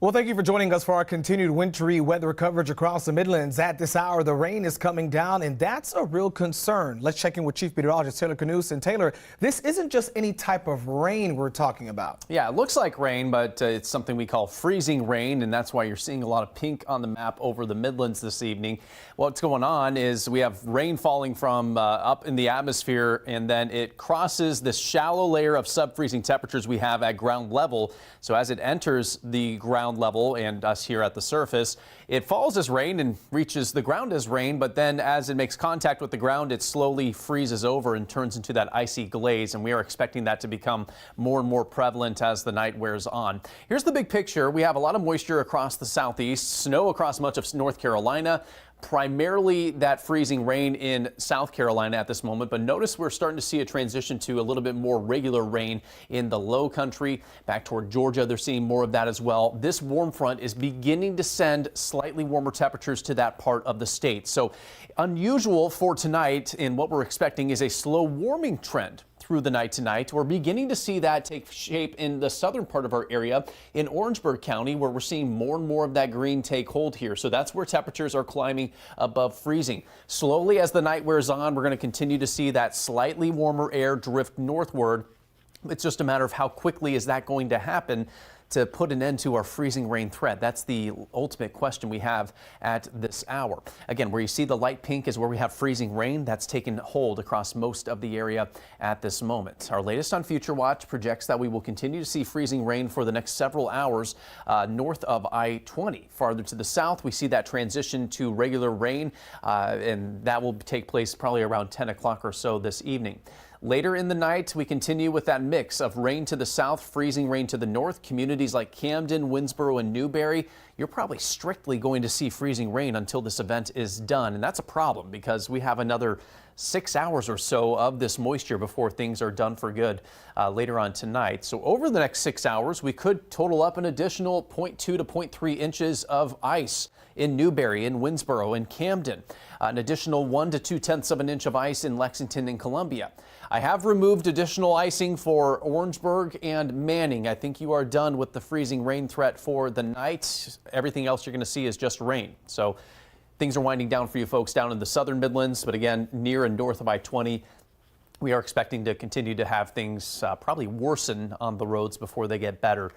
Speaker 1: Well, thank you for joining us for our continued wintry weather coverage across the Midlands. At this hour, the rain is coming down, and that's a real concern. Let's check in with Chief Meteorologist Taylor Kanost. And Taylor, this isn't just any type of rain we're talking about.
Speaker 2: Yeah, it looks like rain, but it's something we call freezing rain, and that's why you're seeing a lot of pink on the map over the Midlands this evening. What's going on is we have rain falling from up in the atmosphere, and then it crosses this shallow layer of sub-freezing temperatures we have at ground level. So as it enters the ground level and us here at the surface, it falls as rain and reaches the ground as rain, but then as it makes contact with the ground, it slowly freezes over and turns into that icy glaze, and we are expecting that to become more and more prevalent as the night wears on. Here's the big picture. We have a lot of moisture across the southeast, snow across much of North Carolina, primarily that freezing rain in South Carolina at this moment, but notice we're starting to see a transition to a little bit more regular rain in the low country. Back toward Georgia, they're seeing more of that as well. This warm front is beginning to send slightly warmer temperatures to that part of the state. So unusual for tonight, and what we're expecting is a slow warming trend through the night tonight. We're beginning to see that take shape in the southern part of our area in Orangeburg County, where we're seeing more and more of that green take hold here. So that's where temperatures are climbing above freezing. Slowly as the night wears on, we're going to continue to see that slightly warmer air drift northward. It's just a matter of how quickly is that going to happen to put an end to our freezing rain threat. That's the ultimate question we have at this hour. Again, where you see the light pink is where we have freezing rain. That's taken hold across most of the area at this moment. Our latest on Future Watch projects that we will continue to see freezing rain for the next several hours north of I-20. Farther to the south, we see that transition to regular rain, and that will take place probably around 10 o'clock or so this evening. Later in the night, we continue with that mix of rain to the south, freezing rain to the north. Communities like Camden, Winsboro, and Newberry, you're probably strictly going to see freezing rain until this event is done. And that's a problem because we have another 6 hours or so of this moisture before things are done for good later on tonight. So over the next 6 hours, we could total up an additional 0.2 to 0.3 inches of ice in Newberry, in Winsboro, in Camden. An additional 1 to 2/10 of an inch of ice in Lexington and Columbia. I have removed additional icing for Orangeburg and Manning. I think you are done with the freezing rain threat for the night. Everything else you're going to see is just rain. So things are winding down for you folks down in the southern Midlands, but again, near and north of I-20, we are expecting to continue to have things probably worsen on the roads before they get better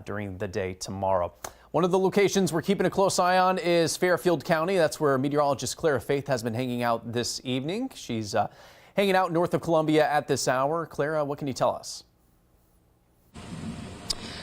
Speaker 2: during the day tomorrow. One of the locations we're keeping a close eye on is Fairfield County. That's where meteorologist Clara Faith has been hanging out this evening. She's hanging out north of Columbia at this hour. Clara, what can you tell us?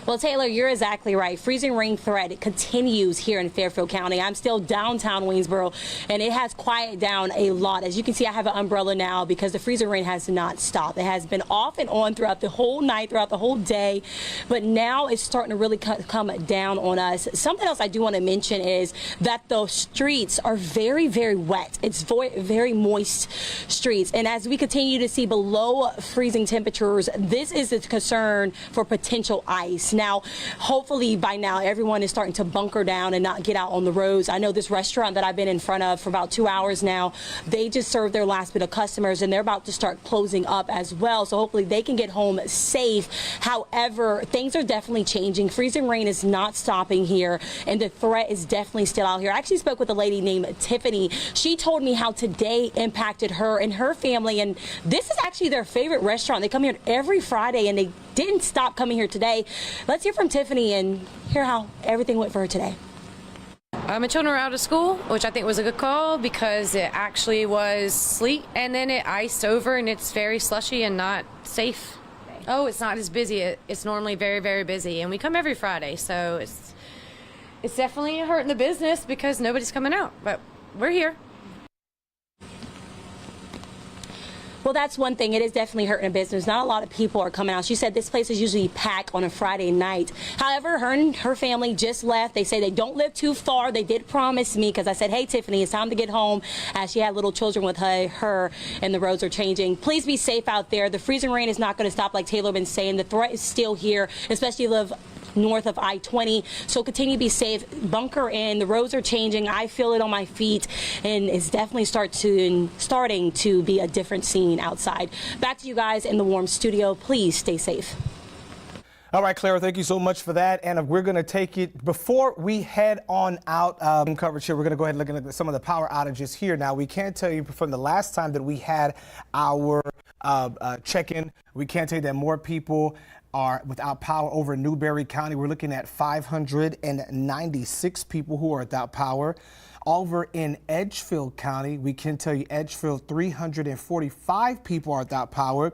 Speaker 3: Well, Taylor, you're exactly right. Freezing rain threat continues here in Fairfield County. I'm still downtown Waynesboro, and it has quieted down a lot. As you can see, I have an umbrella now because the freezing rain has not stopped. It has been off and on throughout the whole night, throughout the whole day, but now it's starting to really come down on us. Something else I do want to mention is that the streets are very, very wet. It's very moist streets, and as we continue to see below freezing temperatures, this is a concern for potential ice. Now, hopefully by now, everyone is starting to bunker down and not get out on the roads. I know this restaurant that I've been in front of for about 2 hours now, they just served their last bit of customers and they're about to start closing up as well. So hopefully they can get home safe. However, things are definitely changing. Freezing rain is not stopping here, and the threat is definitely still out here. I actually spoke with a lady named Tiffany. She told me how today impacted her and her family, and this is actually their favorite restaurant. They come here every Friday, and they didn't stop coming here today. Let's hear from Tiffany and hear how everything went for her today.
Speaker 6: My children were out of school, which I think was a good call because it actually was sleet and then it iced over and it's very slushy and not safe. Oh, it's not as busy. It's normally very, very busy, and we come every Friday, so it's definitely hurting the business because nobody's coming out, but we're here.
Speaker 3: Well, that's one thing. It is definitely hurting a business. Not a lot of people are coming out. She said this place is usually packed on a Friday night. However, her and her family just left. They say they don't live too far. They did promise me, because I said, hey, Tiffany, it's time to get home, as she had little children with her, and the roads are changing. Please be safe out there. The freezing rain is not going to stop, like Taylor been saying. The threat is still here, especially if you live north of I-20. So continue to be safe. Bunker in. The roads are changing. I feel it on my feet, and it's definitely starting to be a different scene outside. Back to you guys in the warm studio. Please stay safe.
Speaker 1: All right, Clara, thank you so much for that. And we're going to take it before we head on out coverage here. We're going to go ahead and look at some of the power outages here. Now, we can't tell you from the last time that we had our check-in, we can't tell you that more people are without power over in Newberry County. We're looking at 596 people who are without power. Over in Edgefield County, we can tell you Edgefield, 345 people are without power.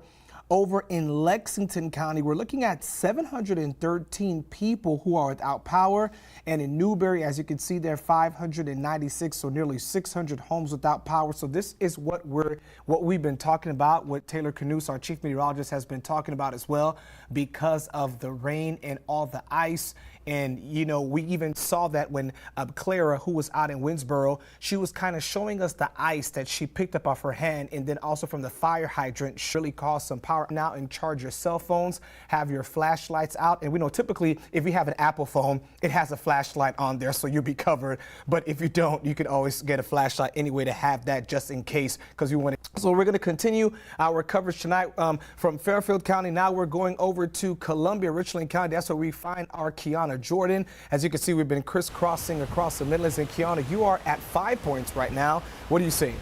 Speaker 1: Over in Lexington County, we're looking at 713 people who are without power. And in Newberry, as you can see there, 596, so nearly 600 homes without power. So this is what we've been talking about, what Taylor Kanost, our chief meteorologist, has been talking about as well, because of the rain and all the ice. And, you know, we even saw that when Clara, who was out in Winsboro, she was kind of showing us the ice that she picked up off her hand, and then also from the fire hydrant surely caused some power. Now, and charge your cell phones, have your flashlights out. And we know typically if you have an Apple phone, it has a flashlight on there, so you'll be covered. But if you don't, you can always get a flashlight anyway to have that just in case, because you want it. So we're going to continue our coverage tonight from Fairfield County. Now we're going over to Columbia, Richland County. That's where we find our Kiana Jordan. As you can see, we've been crisscrossing across the Midlands. And Kiana, you are at 5 points right now. What do you see?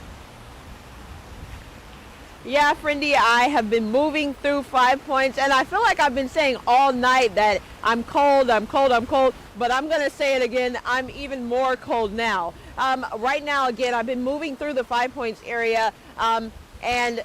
Speaker 4: Yeah, Friendy, I have been moving through 5 points, and I feel like I've been saying all night that I'm cold, but I'm going to say it again, I'm even more cold now. Right now, again, I've been moving through the 5 points area, and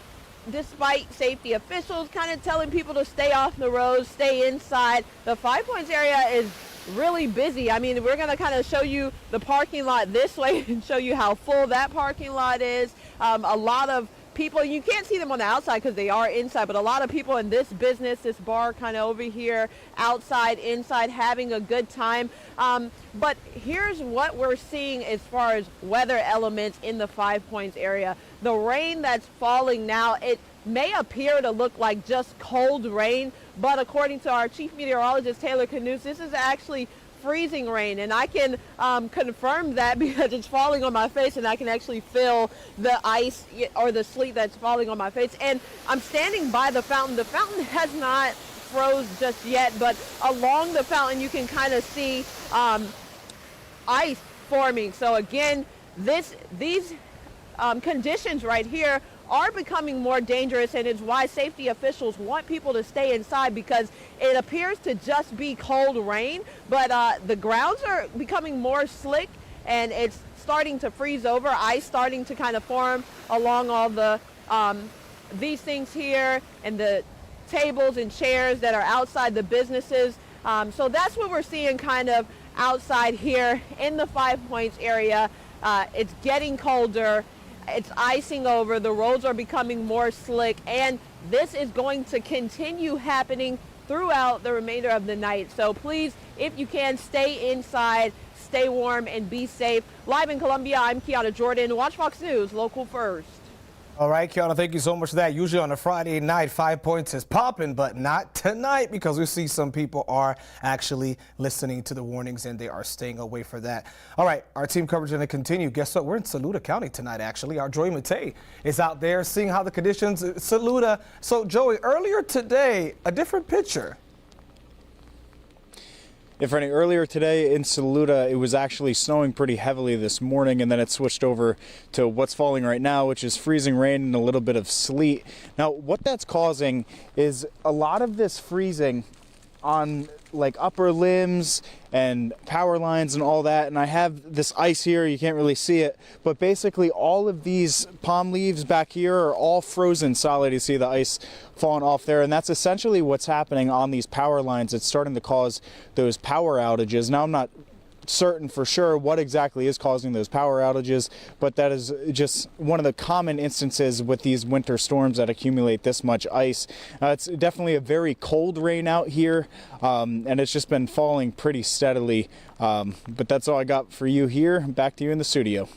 Speaker 4: despite safety officials kind of telling people to stay off the roads, stay inside, the 5 points area is really busy. I mean, we're going to kind of show you the parking lot this way and show you how full that parking lot is. A lot of people, you can't see them on the outside because they are inside, but a lot of people in this business, this bar kind of over here, outside, inside, having a good time. But here's what we're seeing as far as weather elements in the 5 points area. The rain that's falling now, it may appear to look like just cold rain, but according to our chief meteorologist Taylor Kanost, this is actually freezing rain, and I can confirm that because it's falling on my face, and I can actually feel the ice or the sleet that's falling on my face. And I'm standing by the fountain. The fountain has not froze just yet, but along the fountain you can kind of see ice forming. So again, these conditions right here are becoming more dangerous, and it's why safety officials want people to stay inside, because it appears to just be cold rain, but the grounds are becoming more slick, and it's starting to freeze over, ice starting to kind of form along all the these things here, and the tables and chairs that are outside the businesses. So that's what we're seeing kind of outside here in the 5 points area. It's getting colder. It's icing over, the roads are becoming more slick, and this is going to continue happening throughout the remainder of the night. So please, if you can, stay inside, stay warm, and be safe. Live in Columbia, I'm Kiana Jordan. Watch Fox News, local first.
Speaker 1: All right, Kiana, thank you so much for that. Usually on a Friday night, 5 points is popping, but not tonight, because we see some people are actually listening to the warnings and they are staying away for that. All right, our team coverage is going to continue. Guess what? We're in Saluda County tonight, actually. Our Joey Matei is out there seeing how the conditions, Saluda. So, Joey, earlier today, a different picture.
Speaker 5: If any, earlier today in Saluda, it was actually snowing pretty heavily this morning, and then it switched over to what's falling right now, which is freezing rain and a little bit of sleet. Now, what that's causing is a lot of this freezing on like upper limbs and power lines and all that, and I have this ice here, you can't really see it, but basically all of these palm leaves back here are all frozen solid. You see the ice falling off there, and that's essentially what's happening on these power lines. It's starting to cause those power outages. Now, I'm not certain for sure what exactly is causing those power outages, but that is just one of the common instances with these winter storms that accumulate this much ice. It's definitely a very cold rain out here, and it's just been falling pretty steadily, but that's all I got for you here. Back to you in the studio.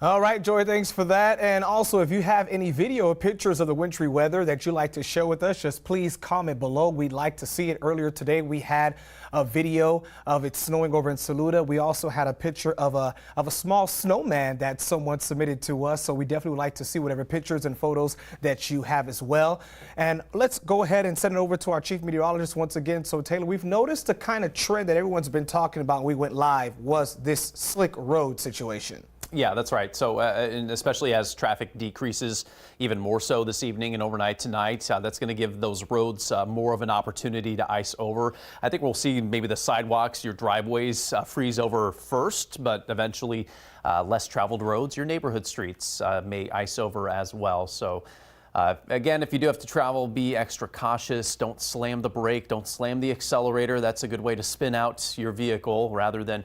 Speaker 1: All right, Joy, thanks for that. And also, if you have any video or pictures of the wintry weather that you'd like to share with us, just please comment below. We'd like to see it. Earlier today, we had a video of it snowing over in Saluda. We also had a picture of a small snowman that someone submitted to us. So we definitely would like to see whatever pictures and photos that you have as well. And let's go ahead and send it over to our chief meteorologist once again. So, Taylor, we've noticed the kind of trend that everyone's been talking about when we went live was this slick road situation.
Speaker 2: Yeah, that's right. So, and especially as traffic decreases even more so this evening and overnight tonight, that's going to give those roads more of an opportunity to ice over. I think we'll see maybe the sidewalks, your driveways freeze over first, but eventually less traveled roads, your neighborhood streets may ice over as well. So, again, if you do have to travel, be extra cautious. Don't slam the brake. Don't slam the accelerator. That's a good way to spin out your vehicle rather than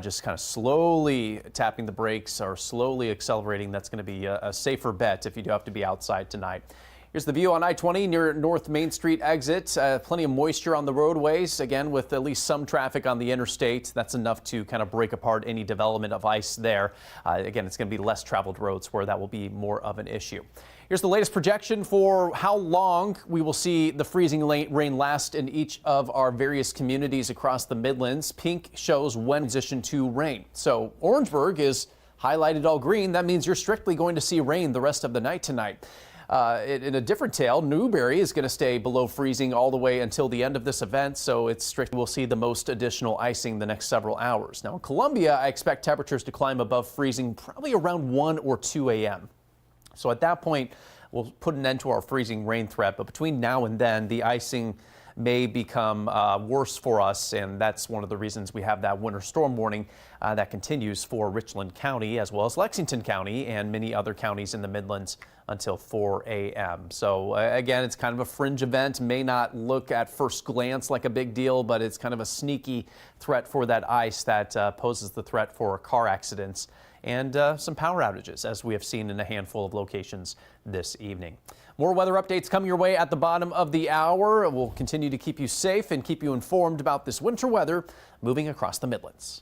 Speaker 2: just kind of slowly tapping the brakes or slowly accelerating. That's going to be a safer bet if you do have to be outside tonight. Here's the view on I-20 near North Main Street exit. Plenty of moisture on the roadways, again, with at least some traffic on the interstate. That's enough to kind of break apart any development of ice there. Again, it's going to be less traveled roads where that will be more of an issue. Here's the latest projection for how long we will see the freezing rain last in each of our various communities across the Midlands. Pink shows when transition to rain. So Orangeburg is highlighted all green. That means you're strictly going to see rain the rest of the night tonight. In a different tale, Newberry is going to stay below freezing all the way until the end of this event, so it's strict. We'll see the most additional icing the next several hours. Now in Columbia, I expect temperatures to climb above freezing probably around 1 or 2 a.m. So at that point, we'll put an end to our freezing rain threat. But between now and then, the icing may become worse for us, and that's one of the reasons we have that winter storm warning that continues for Richland County as well as Lexington County and many other counties in the Midlands until 4 a.m. So again, it's kind of a fringe event. May not look at first glance like a big deal, but it's kind of a sneaky threat for that ice that poses the threat for car accidents and some power outages, as we have seen in a handful of locations this evening. More weather updates coming your way at the bottom of the hour. We'll continue to keep you safe and keep you informed about this winter weather moving across the Midlands.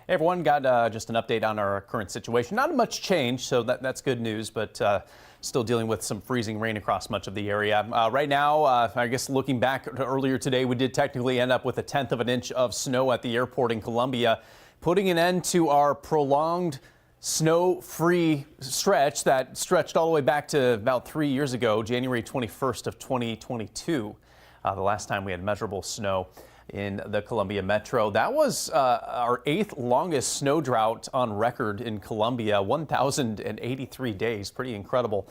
Speaker 2: Hey everyone, got just an update on our current situation. Not much change, so that's good news, but still dealing with some freezing rain across much of the area. Right now, I guess looking back to earlier today, we did technically end up with 1/10 of an inch of snow at the airport in Columbia, putting an end to our prolonged snow-free stretch that stretched all the way back to about 3 years ago, January 21st of 2022, the last time we had measurable snow in the Columbia Metro. That was our 8th longest snow drought on record in Columbia, 1,083 days. Pretty incredible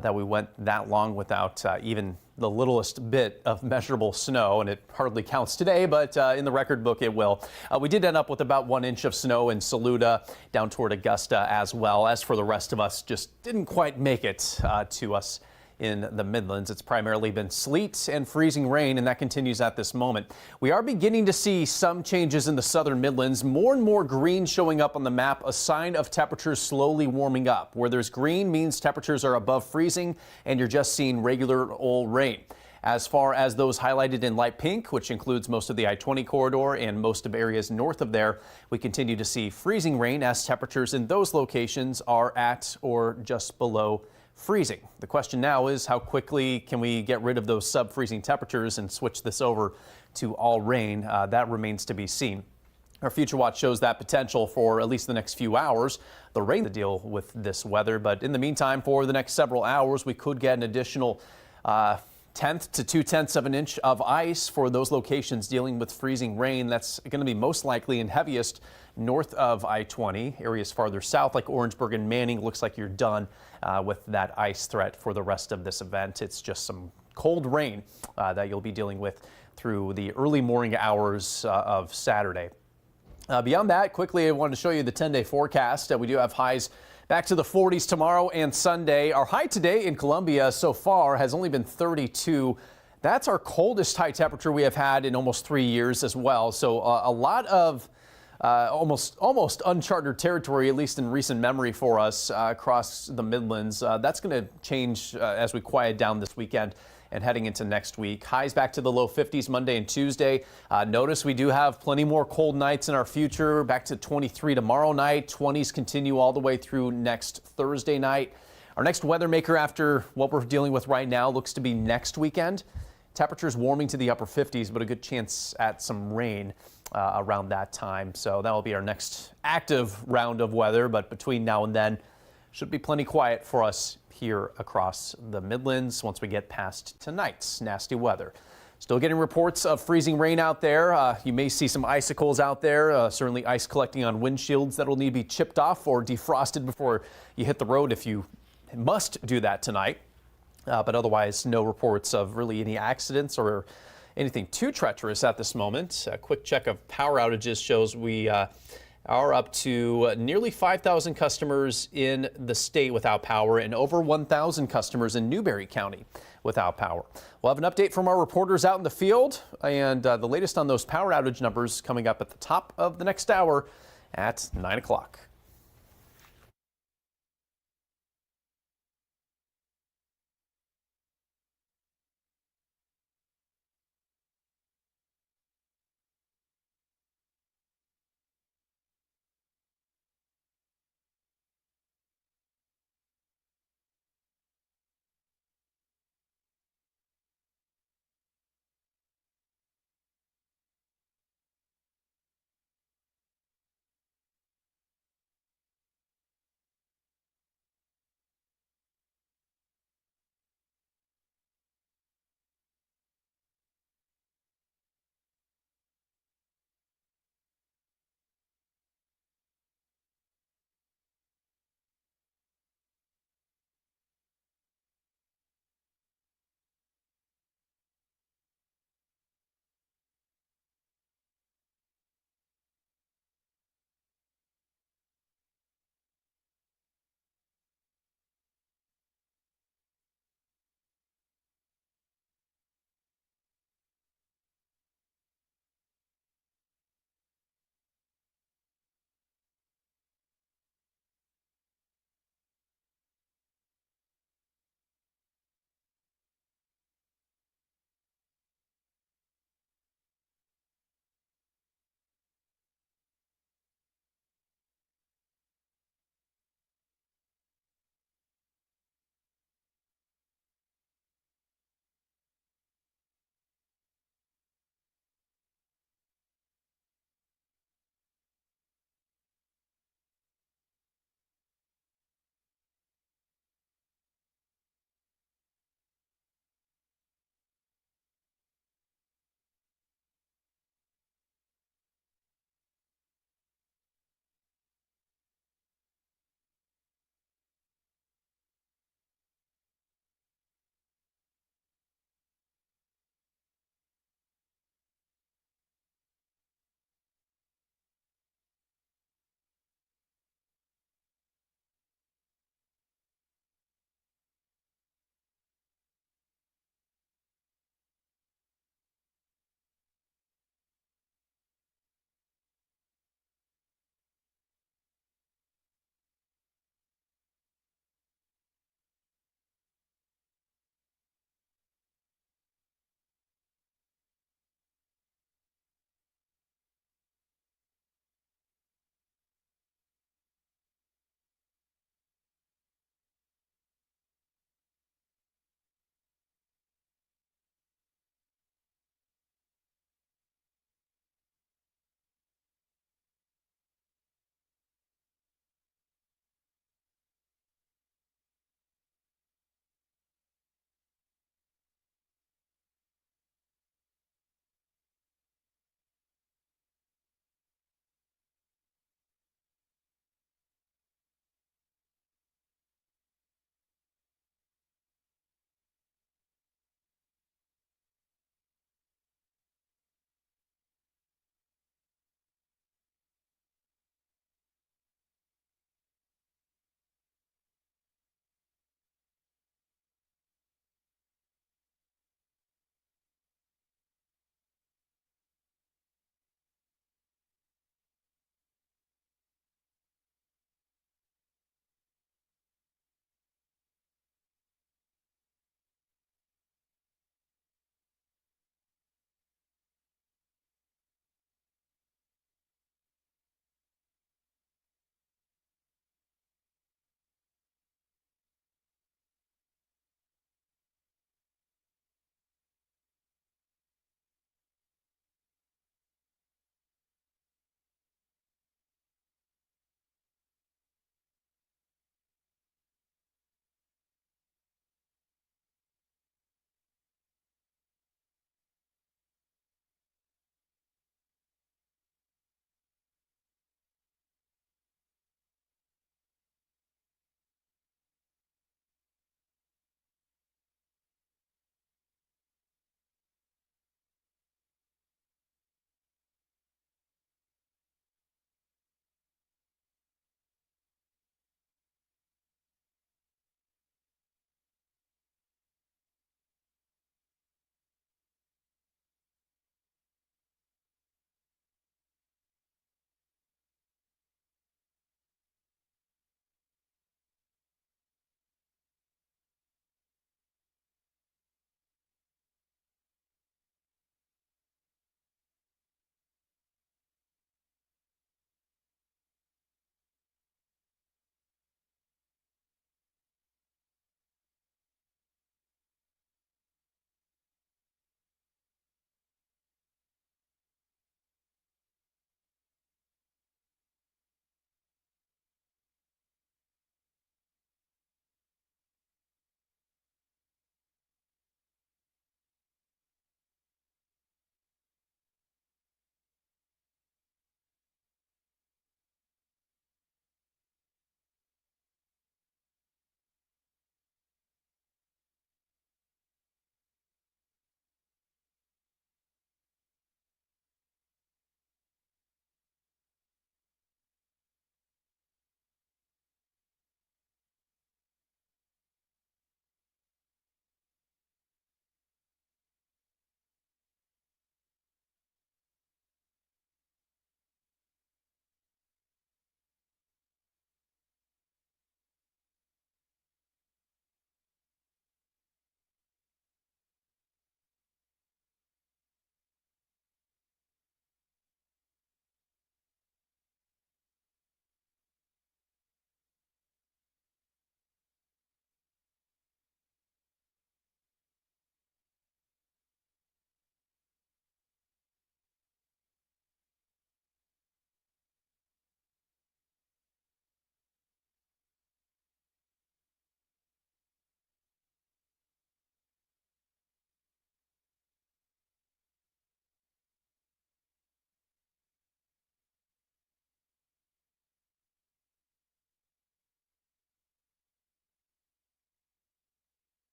Speaker 2: that we went that long without even the littlest bit of measurable snow, and it hardly counts today, but in the record book it will. We did end up with about 1 inch of snow in Saluda, down toward Augusta as well. As for the rest of us, just didn't quite make it to us in the Midlands. It's primarily been sleet and freezing rain, and that continues at this moment. We are beginning to see some changes in the southern Midlands. More and more green showing up on the map, a sign of temperatures slowly warming up. Where there's green means temperatures are above freezing, and you're just seeing regular old rain. As far as those highlighted in light pink, which includes most of the I-20 corridor and most of areas north of there, we continue to see freezing rain as temperatures in those locations are at or just below freezing. The question now is how quickly can we get rid of those sub-freezing temperatures and switch this over to all rain? That remains to be seen. Our future watch shows that potential for at least the next few hours. The rain to deal with this weather, but in the meantime, for the next several hours, we could get an additional 1/10 to 2/10 of an inch of ice for those locations dealing with freezing rain. That's going to be most likely and heaviest north of I-20. Areas farther south like Orangeburg and Manning, looks like you're done with that ice threat for the rest of this event. It's just some cold rain that you'll be dealing with through the early morning hours of Saturday. Beyond that, quickly, I wanted to show you the 10-day forecast. We do have highs back to the 40s tomorrow and Sunday. Our high today in Columbia so far has only been 32. That's our coldest high temperature we have had in almost 3 years as well. So a lot of almost uncharted territory, at least in recent memory for us across the Midlands. That's going to change as we quiet down this weekend and heading into next week. Highs back to the low 50s Monday and Tuesday. Notice we do have plenty more cold nights in our future. Back to 23 tomorrow night. 20s continue all the way through next Thursday night. Our next weather maker after what we're dealing with right now looks to be next weekend. Temperatures warming to the upper 50s, but a good chance at some rain around that time. So that will be our next active round of weather. But between now and then, should be plenty quiet for us here across the Midlands once we get past tonight's nasty weather. Still getting reports of freezing rain out there. You may see some icicles out there, certainly ice collecting on windshields that will need to be chipped off or defrosted before you hit the road if you must do that tonight. But otherwise, no reports of really any accidents or anything too treacherous at this moment. A quick check of power outages shows we are up to nearly 5,000 customers in the state without power and over 1,000 customers in Newberry County without power. We'll have an update from our reporters out in the field and the latest on those power outage numbers coming up at the top of the next hour at 9 o'clock.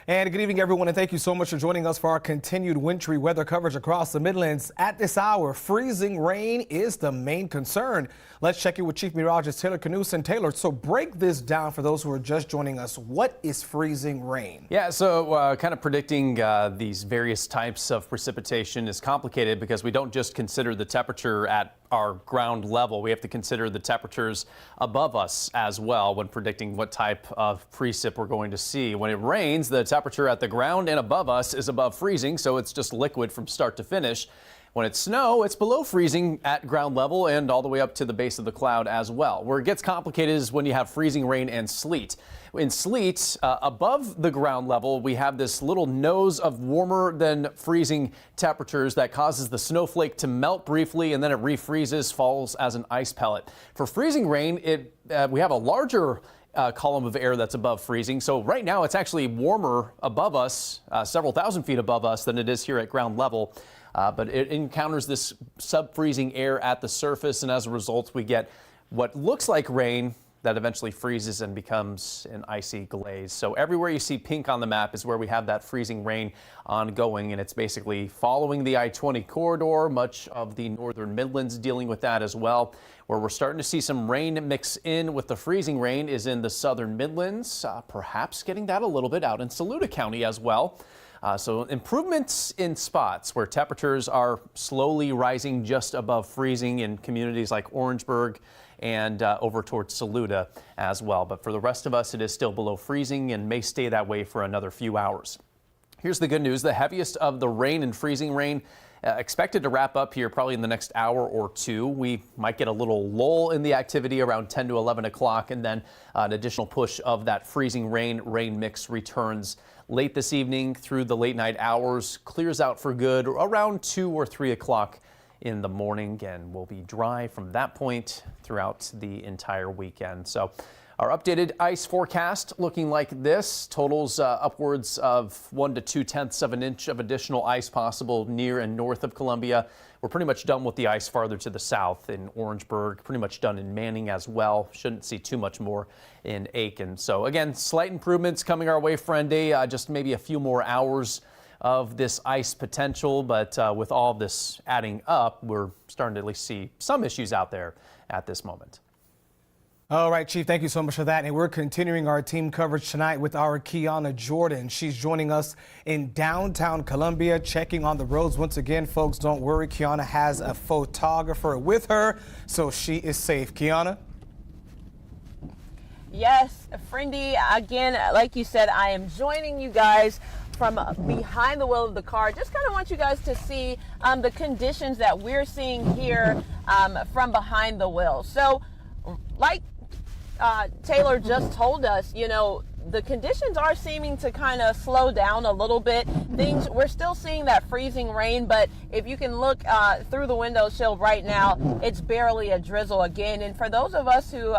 Speaker 1: And good evening, everyone, and thank you so much for joining us for our continued wintry weather coverage across the Midlands. At this hour, freezing rain is the main concern. Let's check in with Chief Meteorologist Taylor Kanost. And Taylor, so break this down for those who are just joining us. What is freezing rain?
Speaker 2: Yeah, so kind of predicting these various types of precipitation is complicated because we don't just consider the temperature at our ground level. We have to consider the temperatures above us as well when predicting what type of precip we're going to see. When it rains, the temperature at the ground and above us is above freezing, so it's just liquid from start to finish. When it's snow, it's below freezing at ground level and all the way up to the base of the cloud as well. Where it gets complicated is when you have freezing rain and sleet. In sleet, above the ground level, we have this little nose of warmer than freezing temperatures that causes the snowflake to melt briefly and then it refreezes, falls as an ice pellet. For freezing rain, we have a larger column of air that's above freezing. So right now it's actually warmer above us, several thousand feet above us, than it is here at ground level. But it encounters this sub-freezing air at the surface, and as a result, we get what looks like rain that eventually freezes and becomes an icy glaze. So everywhere you see pink on the map is where we have that freezing rain ongoing, and it's basically following the I-20 corridor. Much of the northern Midlands dealing with that as well. Where we're starting to see some rain mix in with the freezing rain is in the southern Midlands, perhaps getting that a little bit out in Saluda County as well. So improvements in spots where temperatures are slowly rising just above freezing in communities like Orangeburg and over towards Saluda as well. But for the rest of us, it is still below freezing and may stay that way for another few hours. Here's the good news. The heaviest of the rain and freezing rain expected to wrap up here probably in the next hour or two. We might get a little lull in the activity around 10 to 11 o'clock, and then an additional push of that freezing rain mix returns late this evening through the late night hours, clears out for good around 2 or 3 o'clock in the morning, and will be dry from that point throughout the entire weekend. So our updated ice forecast looking like this. Totals upwards of 1 to 2/10 of an inch of additional ice possible near and north of Columbia. We're pretty much done with the ice farther to the south in Orangeburg, pretty much done in Manning as well. Shouldn't see too much more in Aiken. So again, slight improvements coming our way for Friday, just maybe a few more hours of this ice potential, but with all of this adding up, we're starting to at least see some issues out there at this moment.
Speaker 1: All right, Chief, thank you so much for that. And we're continuing our team coverage tonight with our Kiana Jordan. She's joining us in downtown Columbia, checking on the roads. Once again, folks, don't worry. Kiana has a photographer with her, so she is safe. Kiana?
Speaker 4: Yes, Friendy, again, like you said, I am joining you guys from behind the wheel of the car. Just kind of want you guys to see the conditions that we're seeing here from behind the wheel. So, like Taylor just told us, you know, the conditions are seeming to kind of slow down a little bit. We're still seeing that freezing rain, but if you can look through the window sill right now, it's barely a drizzle again. And for those of us who,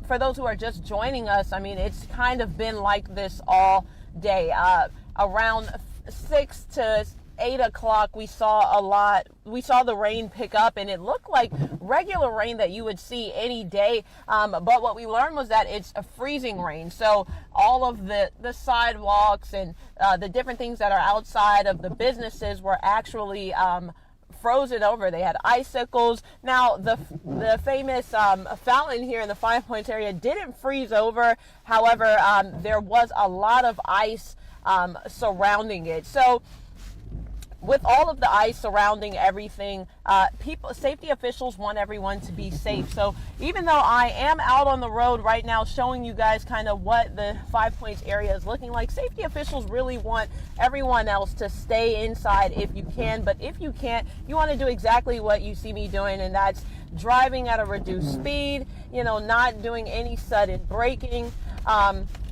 Speaker 4: for those who are just joining us, I mean, it's kind of been like this all day. Around 6 to 8 o'clock, we saw the rain pick up, and it looked like regular rain that you would see any day. But what we learned was that it's a freezing rain. So all of the sidewalks and the different things that are outside of the businesses were actually frozen over. They had icicles. Now, the famous fountain here in the Five Points area didn't freeze over. However, there was a lot of ice surrounding it. So with all of the ice surrounding everything, safety officials want everyone to be safe. So even though I am out on the road right now showing you guys kind of what the Five Points area is looking like, safety officials really want everyone else to stay inside if you can. But if you can't, you want to do exactly what you see me doing, and that's driving at a reduced speed, you know, not doing any sudden braking,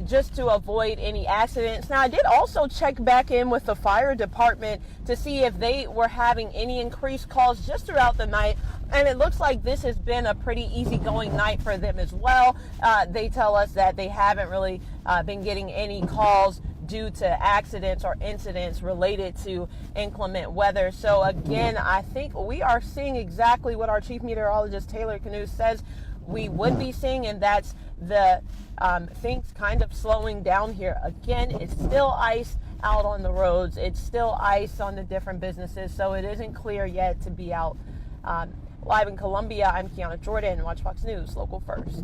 Speaker 4: just to avoid any accidents. Now, I did also check back in with the fire department to see if they were having any increased calls just throughout the night, and it looks like this has been a pretty easygoing night for them as well. They tell us that they haven't really been getting any calls due to accidents or incidents related to inclement weather. So again, I think we are seeing exactly what our Chief Meteorologist Taylor Kanost says we would be seeing, and that's things kind of slowing down here. Again, it's still ice out on the roads. It's still ice on the different businesses, so it isn't clear yet to be out. Live in Columbia, I'm Kiana Jordan, Watch Fox News, Local First.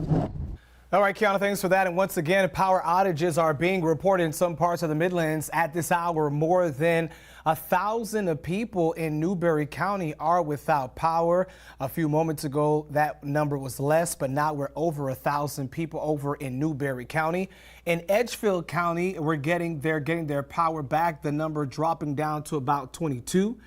Speaker 1: All right, Kiana, thanks for that. And once again, power outages are being reported in some parts of the Midlands at this hour. More than 1,000 people in Newberry County are without power. A few moments ago, that number was less, but now we're over 1,000 people over in Newberry County. In Edgefield County, they're getting their power back, the number dropping down to about 22.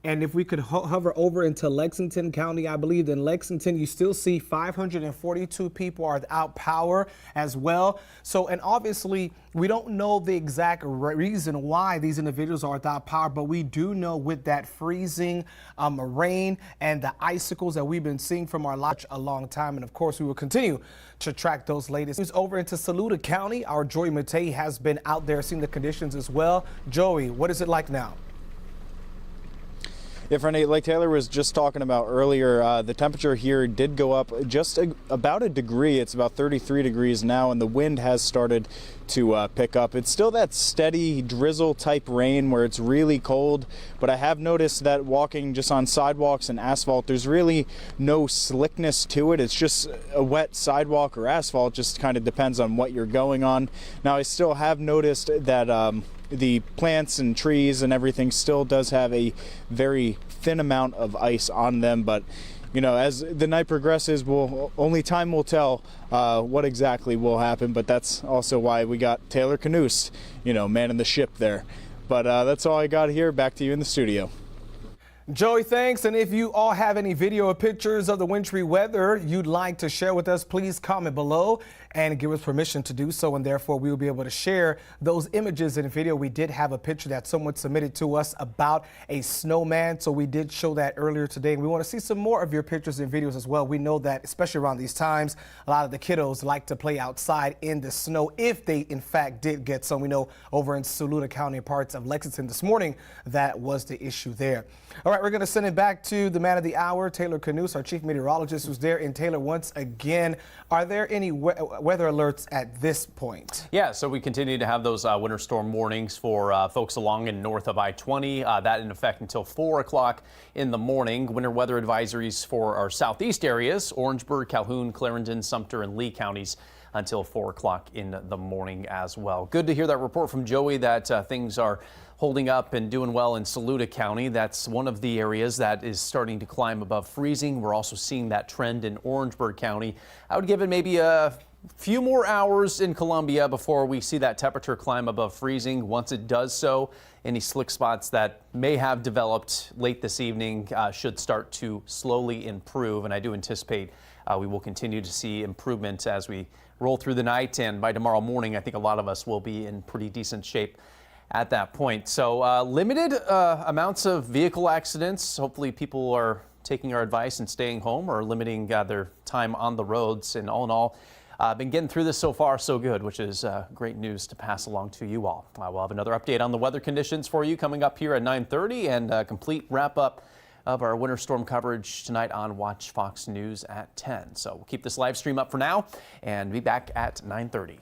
Speaker 1: And if we could hover over into Lexington County, I believe in Lexington, you still see 542 people are without power as well. So, and obviously, we don't know the exact reason why these individuals are without power, but we do know with that freezing rain and the icicles that we've been seeing from our lodge a long time. And of course, we will continue to track those latest news. Over into Saluda County, our Joey Matei has been out there seeing the conditions as well. Joey, what is it like now?
Speaker 5: Yeah, friend, like Taylor was just talking about earlier, the temperature here did go up just about a degree. It's about 33 degrees now, and the wind has started to pick up. It's still that steady drizzle type rain where it's really cold, but I have noticed that walking just on sidewalks and asphalt, there's really no slickness to it. It's just a wet sidewalk or asphalt, just kind of depends on what you're going on. Now, I still have noticed that the plants and trees and everything still does have a very thin amount of ice on them, but you know, as the night progresses, only time will tell what exactly will happen. But that's also why we got Taylor Kanost, manning the ship there. But that's all I got here. Back to you in the studio.
Speaker 1: Joey, thanks. And if you all have any video or pictures of the wintry weather you'd like to share with us, please comment below and give us permission to do so. And therefore, we will be able to share those images and video. We did have a picture that someone submitted to us about a snowman. So we did show that earlier today. And we want to see some more of your pictures and videos as well. We know that, especially around these times, a lot of the kiddos like to play outside in the snow if they, in fact, did get some. We know over in Saluda County and parts of Lexington this morning, that was the issue there. All right, we're going to send it back to the man of the hour, Taylor Kanost, our chief meteorologist, who's there. And Taylor, once again, are there any weather alerts at this point?
Speaker 2: Yeah, so we continue to have those winter storm warnings for folks along and north of I-20. That in effect until 4 o'clock in the morning. Winter weather advisories for our southeast areas, Orangeburg, Calhoun, Clarendon, Sumter, and Lee counties until 4 o'clock in the morning as well. Good to hear that report from Joey that things are holding up and doing well in Saluda County. That's one of the areas that is starting to climb above freezing. We're also seeing that trend in Orangeburg County. I would give it maybe a few more hours in Columbia before we see that temperature climb above freezing. Once it does so, any slick spots that may have developed late this evening should start to slowly improve. And I do anticipate we will continue to see improvement as we roll through the night. And by tomorrow morning, I think a lot of us will be in pretty decent shape at that point. So limited amounts of vehicle accidents. Hopefully people are taking our advice and staying home or limiting their time on the roads. And all in all, been getting through this so far so good, which is great news to pass along to you all. We'll have another update on the weather conditions for you coming up here at 9:30 and a complete wrap up of our winter storm coverage tonight on Watch Fox News at 10. So we'll keep this live stream up for now and be back at 9:30.